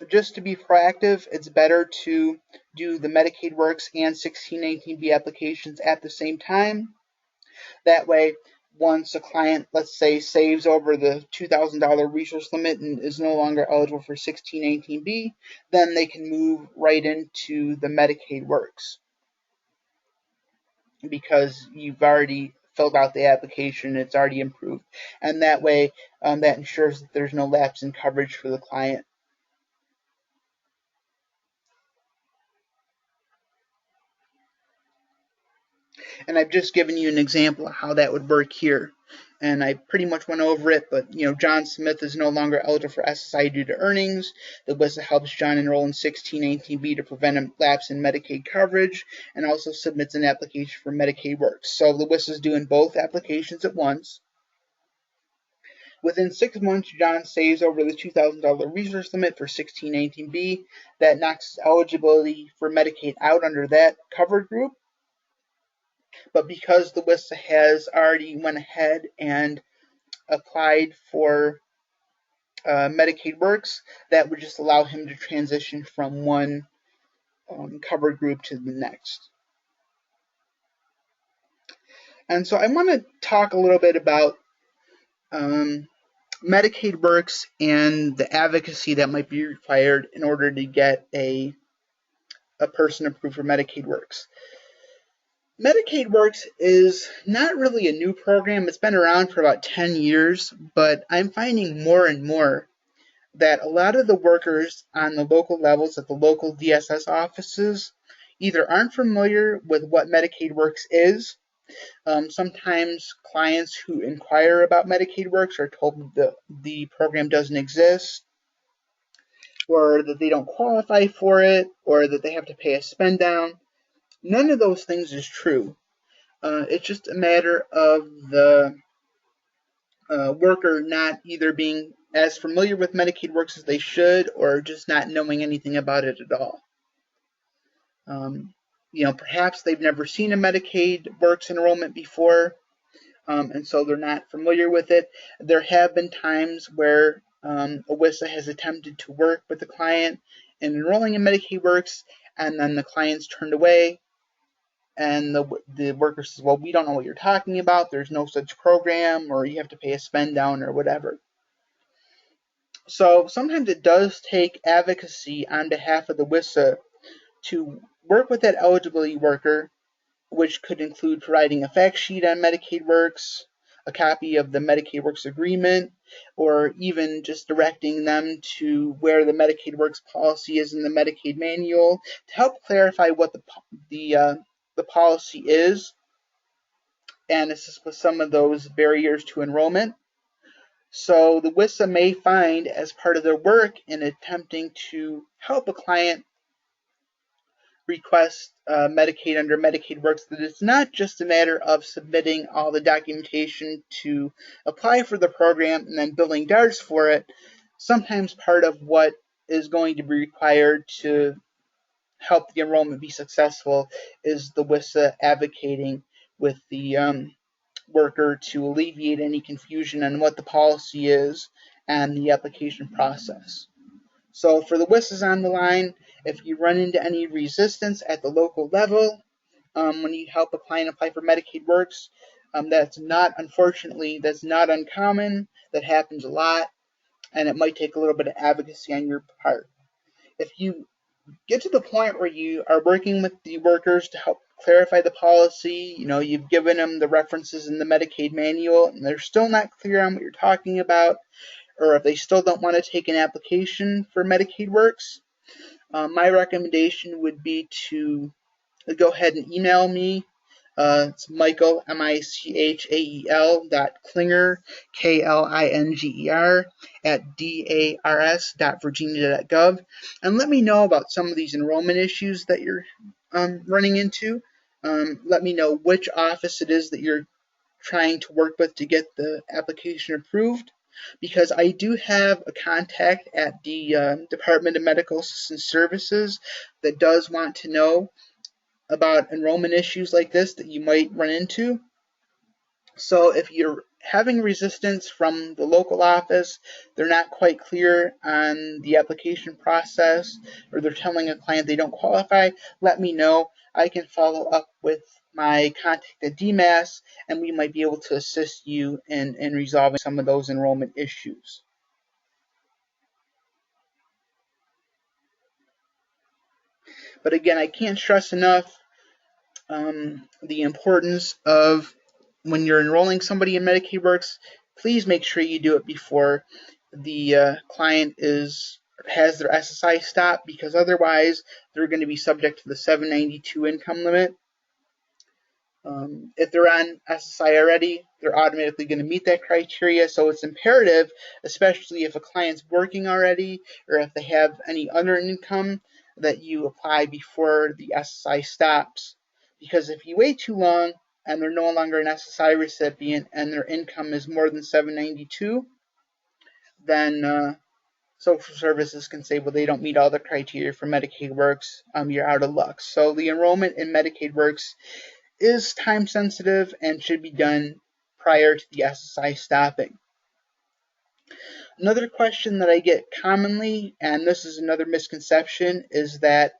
just to be proactive, it's better to do the Medicaid Works and 1619B applications at the same time. That way, once a client, let's say, saves over the $2,000 resource limit and is no longer eligible for 1619B, then they can move right into the Medicaid Works, because you've already filled out the application, it's already approved. And that way, that ensures that there's no lapse in coverage for the client. And I've just given you an example of how that would work here. And I pretty much went over it, but you know, John Smith is no longer eligible for SSI due to earnings. The WISA helps John enroll in 1619B to prevent a lapse in Medicaid coverage, and also submits an application for Medicaid Works. So the WISA is doing both applications at once. Within 6 months, John saves over the $2,000 resource limit for 1619B. That knocks eligibility for Medicaid out under that covered group. But because the WISA has already went ahead and applied for Medicaid Works, that would just allow him to transition from one covered group to the next. And so I want to talk a little bit about Medicaid Works and the advocacy that might be required in order to get a person approved for Medicaid Works. Medicaid Works is not really a new program. It's been around for about 10 years, but I'm finding more and more that a lot of the workers on the local levels at the local DSS offices either aren't familiar with what Medicaid Works is. Sometimes clients who inquire about Medicaid Works are told that the program doesn't exist. or that they don't qualify for it, or that they have to pay a spend down. None of those things is true. It's just a matter of the worker not either being as familiar with Medicaid Works as they should, or just not knowing anything about it at all. Perhaps they've never seen a Medicaid Works enrollment before, and so they're not familiar with it. There have been times where OWISA has attempted to work with the client in enrolling in Medicaid Works, and then the client's turned away, and the worker says, well, we don't know what you're talking about, there's no such program, or you have to pay a spend down or whatever. So sometimes it does take advocacy on behalf of the WISA to work with that eligibility worker, which could include providing a fact sheet on Medicaid Works, a copy of the Medicaid Works agreement, or even just directing them to where the Medicaid Works policy is in the Medicaid manual to help clarify what the policy is and assist with some of those barriers to enrollment. So the WISA may find, as part of their work in attempting to help a client request Medicaid under Medicaid Works, that it's not just a matter of submitting all the documentation to apply for the program and then billing DARS for it. Sometimes part of what is going to be required to help the enrollment be successful is the WISA advocating with the worker to alleviate any confusion on what the policy is and the application process. So for the WISAs on the line, if you run into any resistance at the local level when you help a client apply for Medicaid Works, unfortunately, that's not uncommon. That happens a lot, and it might take a little bit of advocacy on your part. If you get to the point where you are working with the workers to help clarify the policy, you've given them the references in the Medicaid manual, and they're still not clear on what you're talking about, or if they still don't want to take an application for Medicaid Works, my recommendation would be to go ahead and email me. It's Michael, Michael, .klinger, Klinger, at dars.virginia.gov, and let me know about some of these enrollment issues that you're running into. Let me know which office it is that you're trying to work with to get the application approved, because I do have a contact at the Department of Medical Assistance Services that does want to know about enrollment issues like this that you might run into. So if you're having resistance from the local office, they're not quite clear on the application process, or they're telling a client they don't qualify, let me know. I can follow up with my contact at DMAS, and we might be able to assist you in resolving some of those enrollment issues. But again, I can't stress enough the importance of, when you're enrolling somebody in Medicaid Works, please make sure you do it before the client has their SSI stopped, because otherwise they're going to be subject to the 792 income limit. If they're on SSI already, they're automatically going to meet that criteria. So it's imperative, especially if a client's working already or if they have any other income, that you apply before the SSI stops. Because if you wait too long and they're no longer an SSI recipient and their income is more than 792, then social services can say, well, they don't meet all the criteria for Medicaid Works, you're out of luck. So the enrollment in Medicaid Works is time sensitive and should be done prior to the SSI stopping. Another question that I get commonly, and this is another misconception, is that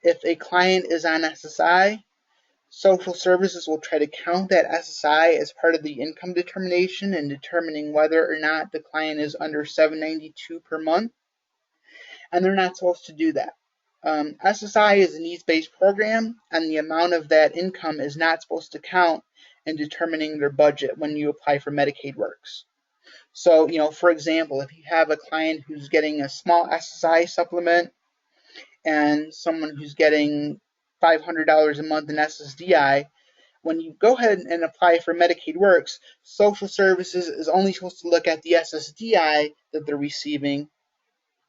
if a client is on SSI, social services will try to count that SSI as part of the income determination in determining whether or not the client is under 792 per month, and they're not supposed to do that. SSI is a needs-based program, and the amount of that income is not supposed to count in determining their budget when you apply for Medicaid Works. So, for example, if you have a client who's getting a small SSI supplement and someone who's getting $500 a month in SSDI, when you go ahead and apply for Medicaid Works, social services is only supposed to look at the SSDI that they're receiving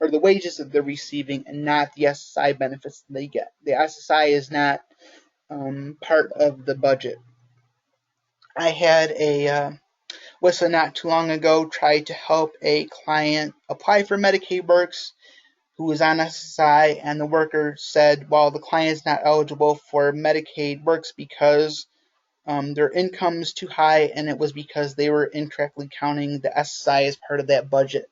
or the wages that they're receiving, and not the SSI benefits that they get. The SSI is not part of the budget. I had a WISA not too long ago try to help a client apply for Medicaid Works who was on SSI, and the worker said, well, the client is not eligible for Medicaid Works because their income is too high, and it was because they were incorrectly counting the SSI as part of that budget.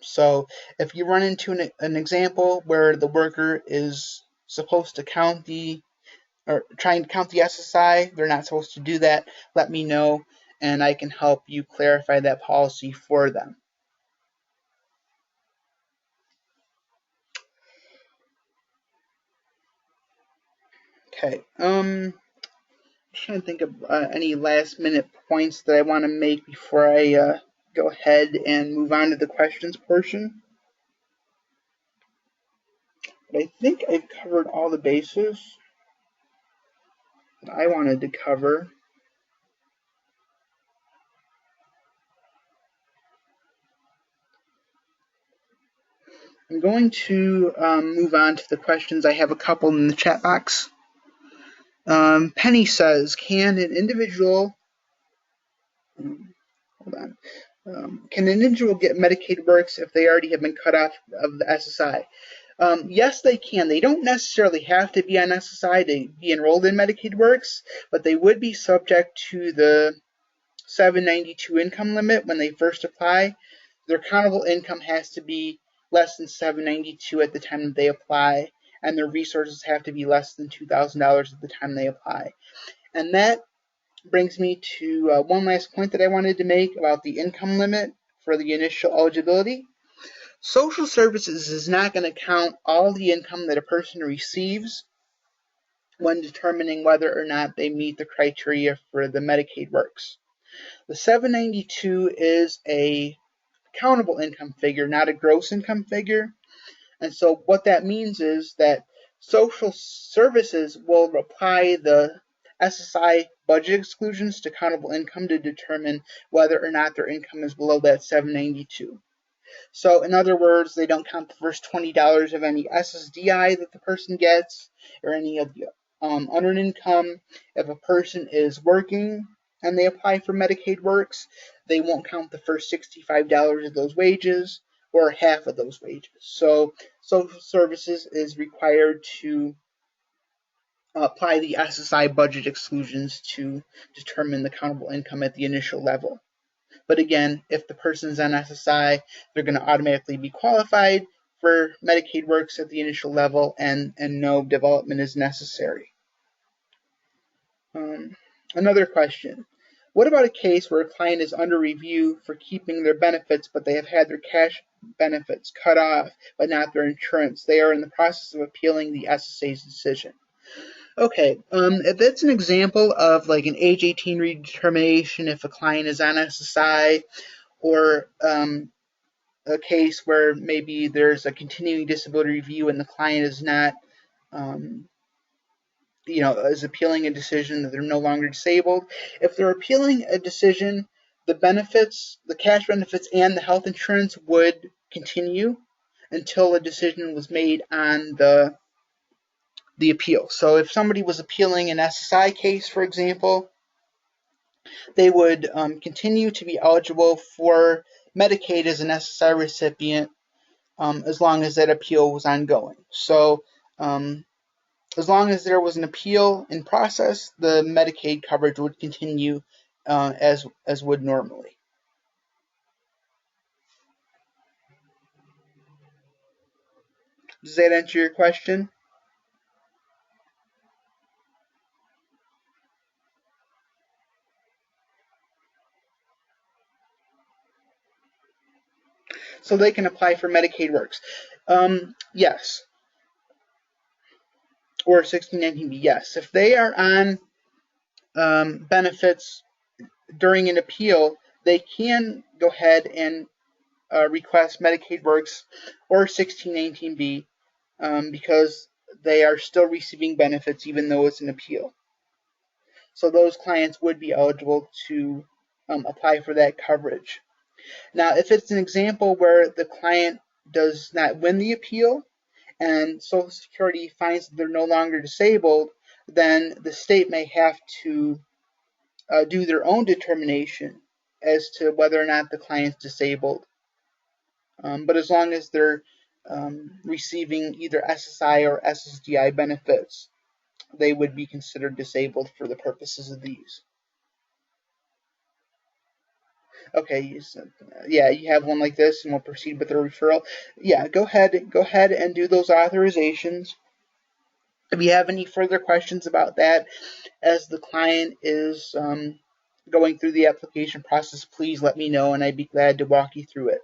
So if you run into an example where the worker is supposed to count or trying to count the SSI, they're not supposed to do that, let me know, and I can help you clarify that policy for them. Okay, I'm trying to think of any last minute points that I want to make before I go ahead and move on to the questions portion. But I think I've covered all the bases that I wanted to cover. I'm going to move on to the questions. I have a couple in the chat box. Penny says, can an individual can an individual get Medicaid Works if they already have been cut off of the SSI? Yes, they can. They don't necessarily have to be on SSI to be enrolled in Medicaid Works, but they would be subject to the 792 income limit when they first apply. Their countable income has to be less than 792 at the time that they apply, and their resources have to be less than $2,000 at the time they apply. And that brings me to one last point that I wanted to make about the income limit for the initial eligibility. Social services is not going to count all the income that a person receives when determining whether or not they meet the criteria for the Medicaid Works. The 792 is a countable income figure, not a gross income figure. And so what that means is that social services will apply the SSI budget exclusions to countable income to determine whether or not their income is below that 792. So in other words, they don't count the first $20 of any SSDI that the person gets or any of the unearned income. If a person is working and they apply for Medicaid Works, they won't count the first $65 of those wages or half of those wages. So social services is required to apply the SSI budget exclusions to determine the countable income at the initial level. But again, if the person's on SSI, they're going to automatically be qualified for Medicaid Works at the initial level, and no development is necessary. Another question. What about a case where a client is under review for keeping their benefits, but they have had their cash benefits cut off, but not their insurance? They are in the process of appealing the SSA's decision. Okay, if that's an example of like an age 18 redetermination if a client is on SSI, or a case where maybe there's a continuing disability review and the client is not, is appealing a decision that they're no longer disabled. If they're appealing a decision, the benefits, the cash benefits and the health insurance would continue until a decision was made on the appeal. So if somebody was appealing an SSI case, for example, they would continue to be eligible for Medicaid as an SSI recipient as long as that appeal was ongoing. So as long as there was an appeal in process, the Medicaid coverage would continue as would normally. Does that answer your question? So they can apply for Medicaid Works. Yes. Or 1619B, yes. If they are on benefits during an appeal, they can go ahead and request Medicaid Works or 1619B because they are still receiving benefits even though it's an appeal. So those clients would be eligible to apply for that coverage. Now, if it's an example where the client does not win the appeal and Social Security finds that they're no longer disabled, then the state may have to do their own determination as to whether or not the client's disabled. But as long as they're receiving either SSI or SSDI benefits, they would be considered disabled for the purposes of these. Okay, yeah, you have one like this, and we'll proceed with the referral. Yeah, go ahead and do those authorizations. If you have any further questions about that, as the client is going through the application process, please let me know, and I'd be glad to walk you through it.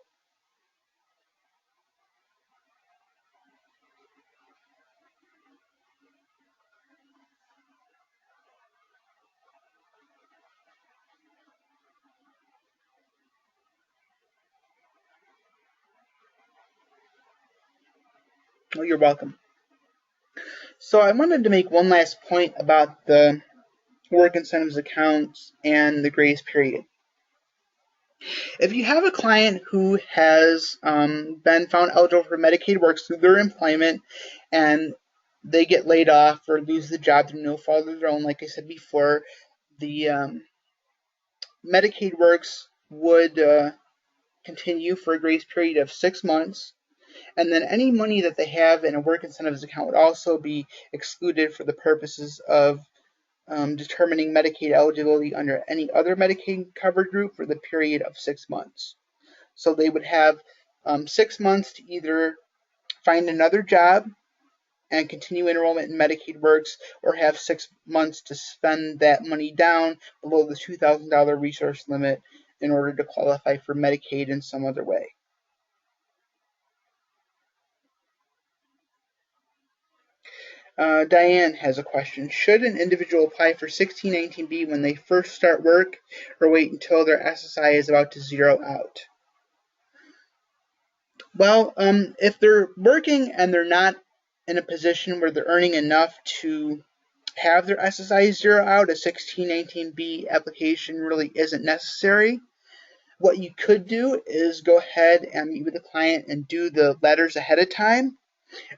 Oh, you're welcome. So I wanted to make one last point about the work incentives accounts and the grace period. If you have a client who has been found eligible for Medicaid Works through their employment and they get laid off or lose the job through no fault of their own, like I said before, the Medicaid Works would continue for a grace period of 6 months, and then any money that they have in a work incentives account would also be excluded for the purposes of determining Medicaid eligibility under any other Medicaid covered group for the period of 6 months. So they would have 6 months to either find another job and continue enrollment in Medicaid Works, or have 6 months to spend that money down below the $2,000 resource limit in order to qualify for Medicaid in some other way. Diane has a question. Should an individual apply for 1619B when they first start work, or wait until their SSI is about to zero out? Well, if they're working and they're not in a position where they're earning enough to have their SSI zero out, a 1619B application really isn't necessary. What you could do is go ahead and meet with the client and do the letters ahead of time,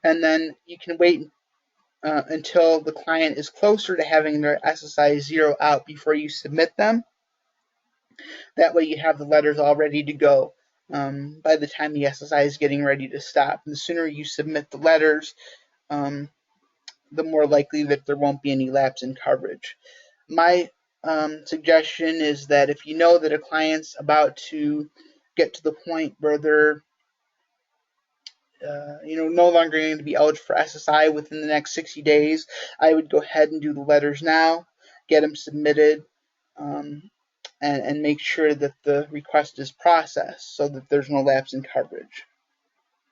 and then you can wait until the client is closer to having their SSI zero out before you submit them. That way you have the letters all ready to go by the time the SSI is getting ready to stop. And the sooner you submit the letters, the more likely that there won't be any lapse in coverage. My suggestion is that if you know that a client's about to get to the point where they're no longer going to be eligible for SSI within the next 60 days, I would go ahead and do the letters now, get them submitted, and make sure that the request is processed so that there's no lapse in coverage.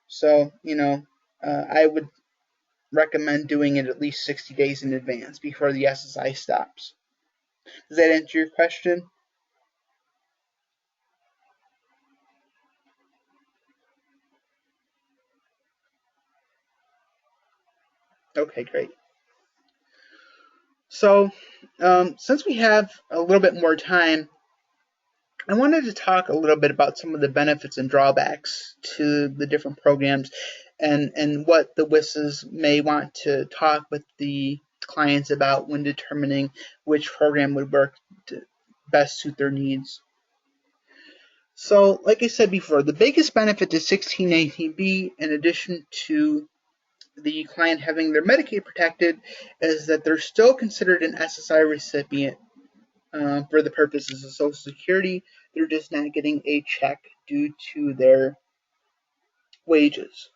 So, I would recommend doing it at least 60 days in advance before the SSI stops. Does that answer your question? Okay, great. So, since we have a little bit more time, I wanted to talk a little bit about some of the benefits and drawbacks to the different programs and what the WISs may want to talk with the clients about when determining which program would work to best suit their needs. So, like I said before, the biggest benefit to 1619B, in addition to the client having their Medicaid protected, is that they're still considered an SSI recipient for the purposes of Social Security. They're just not getting a check due to their wages.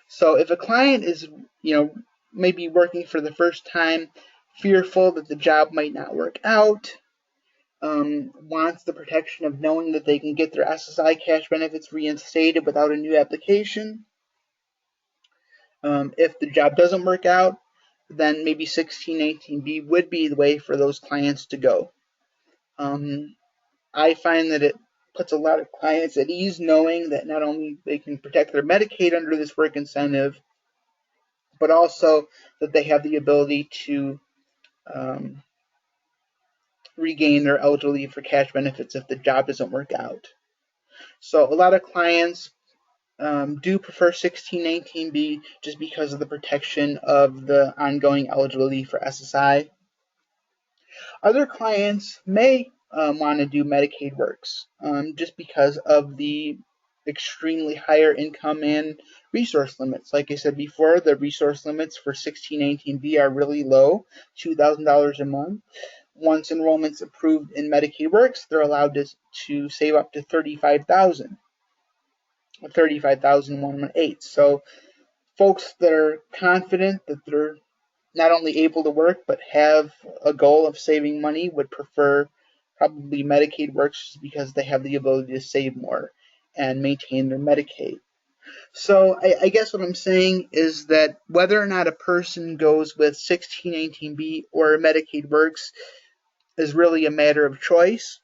So if a client is, maybe working for the first time, fearful that the job might not work out, wants the protection of knowing that they can get their SSI cash benefits reinstated without a new application, if the job doesn't work out, then maybe 1619B would be the way for those clients to go. I find that it puts a lot of clients at ease knowing that not only they can protect their Medicaid under this work incentive, but also that they have the ability to regain their eligibility for cash benefits if the job doesn't work out. So a lot of clients do prefer 1619B just because of the protection of the ongoing eligibility for SSI. Other clients may want to do Medicaid Works just because of the extremely higher income and resource limits. Like I said before, the resource limits for 1619B are really low, $2,000 a month. Once enrollment's approved in Medicaid Works, they're allowed to save up to $35,118. So folks that are confident that they're not only able to work but have a goal of saving money would prefer probably Medicaid Works just because they have the ability to save more and maintain their Medicaid. So I guess what I'm saying is that whether or not a person goes with 1619B or Medicaid Works is really a matter of choice.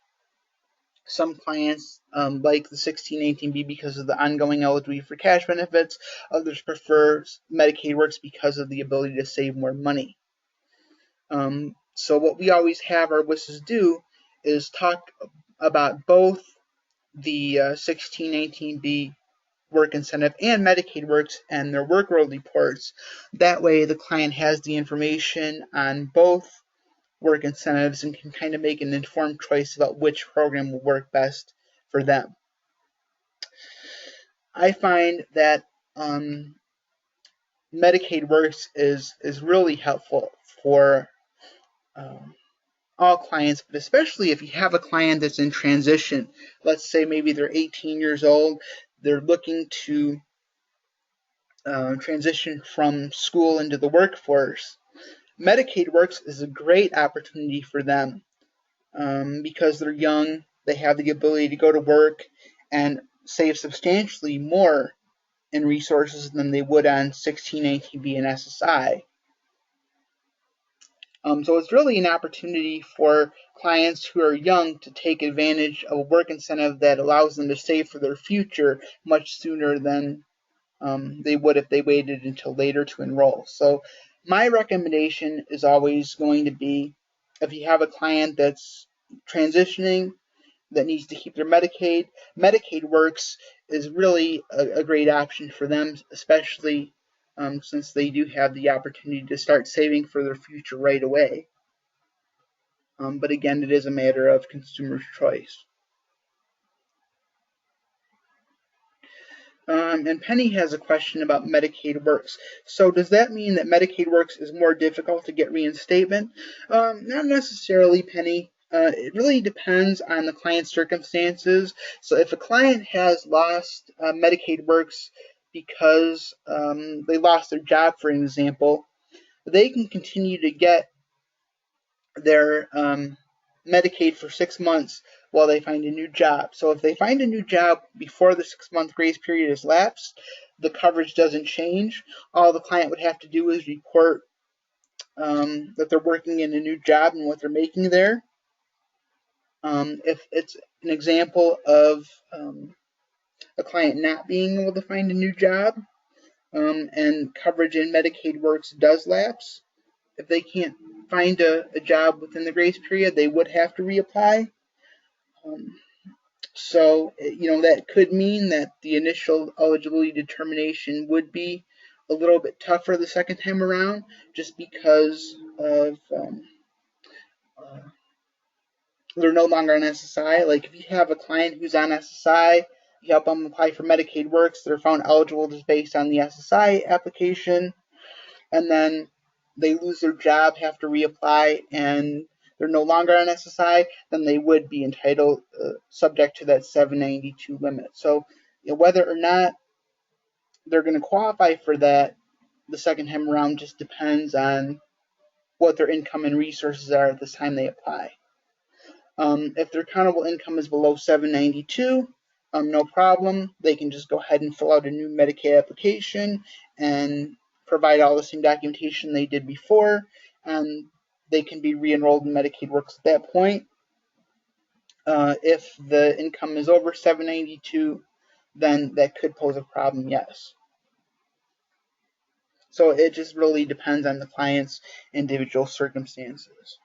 Some clients like the 1619B because of the ongoing eligibility for cash benefits. Others prefer Medicaid Works because of the ability to save more money. So what we always have our WISs do is talk about both the 1619B work incentive and Medicaid Works and their work world reports. That way the client has the information on both work incentives and can kind of make an informed choice about which program will work best for them. I find that Medicaid Works is really helpful for all clients, but especially if you have a client that's in transition. Let's say maybe they're 18 years old, they're looking to transition from school into the workforce. Medicaid Works is a great opportunity for them because they're young, they have the ability to go to work and save substantially more in resources than they would on 1619B and SSI. So it's really an opportunity for clients who are young to take advantage of a work incentive that allows them to save for their future much sooner than they would if they waited until later to enroll. So my recommendation is always going to be, if you have a client that's transitioning that needs to keep their Medicaid, Medicaid Works is really a great option for them, especially since they do have the opportunity to start saving for their future right away. But again, it is a matter of consumer's choice. And Penny has a question about Medicaid Works. So does that mean that Medicaid Works is more difficult to get reinstatement? Not necessarily, Penny. It really depends on the client's circumstances. So if a client has lost Medicaid Works because they lost their job, for example, they can continue to get their Medicaid for 6 months while they find a new job. So if they find a new job before the 6-month grace period has lapsed, the coverage doesn't change. All the client would have to do is report that they're working in a new job and what they're making there. If it's an example of a client not being able to find a new job and coverage in Medicaid Works does lapse, if they can't find a job within the grace period, they would have to reapply. So, that could mean that the initial eligibility determination would be a little bit tougher the second time around just because of they're no longer on SSI. Like if you have a client who's on SSI, you help them apply for Medicaid Works, they're found eligible just based on the SSI application, and then they lose their job, have to reapply, and they're no longer on SSI, then they would be entitled, subject to that 792 limit. So whether or not they're going to qualify for that the second time around just depends on what their income and resources are at the time they apply. If their countable income is below 792, no problem. They can just go ahead and fill out a new Medicaid application and provide all the same documentation they did before, and they can be re-enrolled in Medicaid Works at that point. If the income is over 792, then that could pose a problem, yes. So it just really depends on the client's individual circumstances.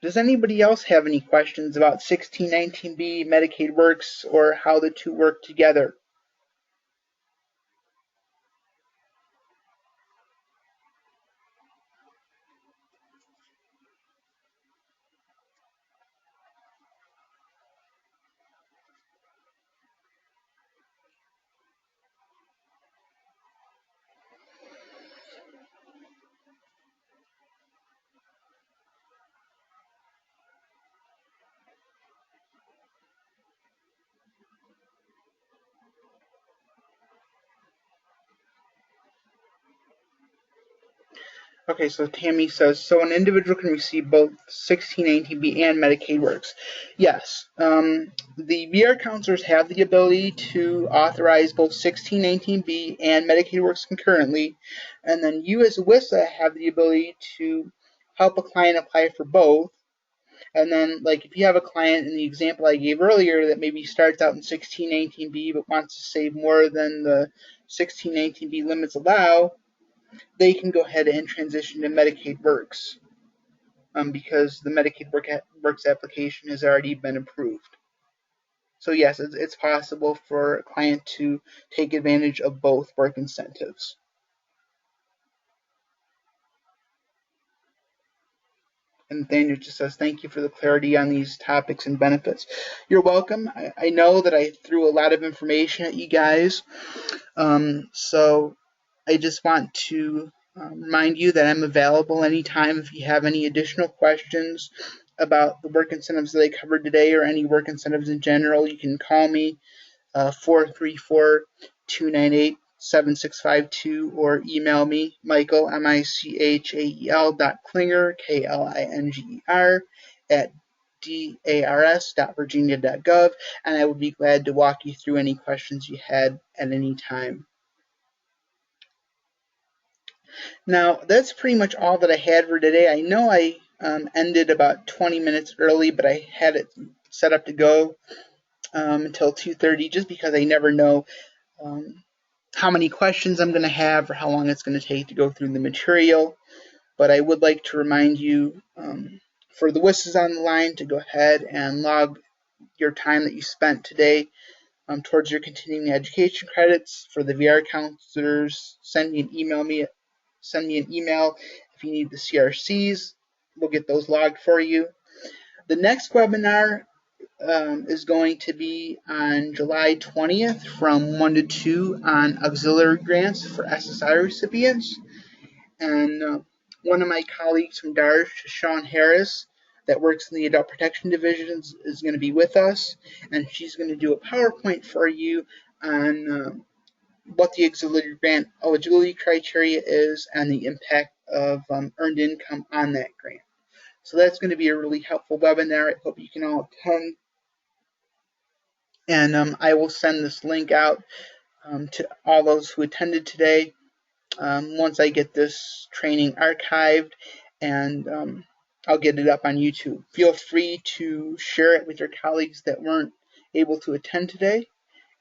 Does anybody else have any questions about 1619B, Medicaid Works, or how the two work together? Okay, so Tammy says, so an individual can receive both 1619B and Medicaid Works. Yes, the VR counselors have the ability to authorize both 1619B and Medicaid Works concurrently, and then you as a WISA have the ability to help a client apply for both. And then, like, if you have a client in the example I gave earlier that maybe starts out in 1619B but wants to save more than the 1619B limits allow, they can go ahead and transition to Medicaid Works because the Medicaid Works application has already been approved. So yes, it's possible for a client to take advantage of both work incentives. And Daniel just says, thank you for the clarity on these topics and benefits. You're welcome. I know that I threw a lot of information at you guys. So I just want to remind you that I'm available anytime if you have any additional questions about the work incentives that I covered today or any work incentives in general. You can call me 434-298-7652 or email me, Michael, Michael, .klinger, Klinger, at dars.virginia.gov, and I would be glad to walk you through any questions you had at any time. Now, that's pretty much all that I had for today. I know I ended about 20 minutes early, but I had it set up to go until 2:30 just because I never know how many questions I'm going to have or how long it's going to take to go through the material. But I would like to remind you, for the WISs on the line, to go ahead and log your time that you spent today towards your continuing education credits. For the VR counselors, send me an email if you need the CRCs. We'll get those logged for you. The next webinar is going to be on July 20th from 1 to 2 on auxiliary grants for SSI recipients. And one of my colleagues from DARS, Sean Harris, that works in the Adult Protection Division, is going to be with us, and she's going to do a PowerPoint for you on what the auxiliary grant eligibility criteria is and the impact of earned income on that grant. So that's going to be a really helpful webinar. I hope you can all attend. And I will send this link out to all those who attended today once I get this training archived, and I'll get it up on YouTube. Feel free to share it with your colleagues that weren't able to attend today,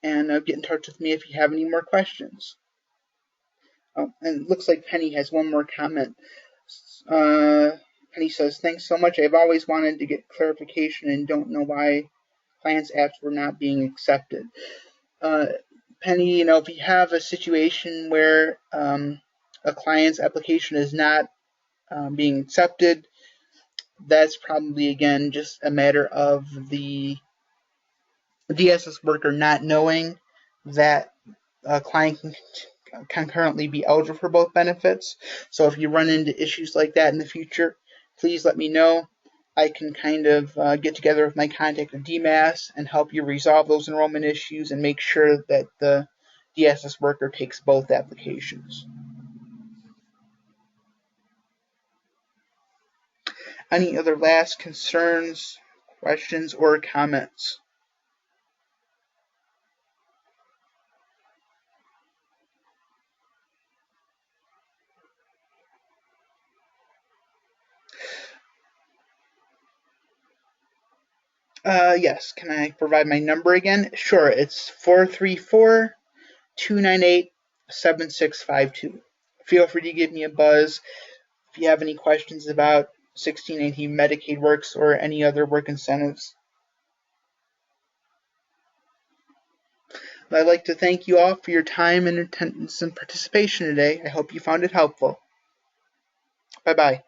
and get in touch with me if you have any more questions. Oh, and it looks like Penny has one more comment. Penny says, thanks so much. I've always wanted to get clarification and don't know why clients' apps were not being accepted. Penny, if you have a situation where a client's application is not being accepted, that's probably, again, just a matter of the DSS worker not knowing that a client can currently be eligible for both benefits. So if you run into issues like that in the future, please let me know. I can kind of get together with my contact at DMAS and help you resolve those enrollment issues and make sure that the DSS worker takes both applications. Any other last concerns, questions, or comments? Yes, can I provide my number again? Sure, it's 434-298-7652. Feel free to give me a buzz if you have any questions about 1618 Medicaid Works or any other work incentives. I'd like to thank you all for your time and attendance and participation today. I hope you found it helpful. Bye-bye.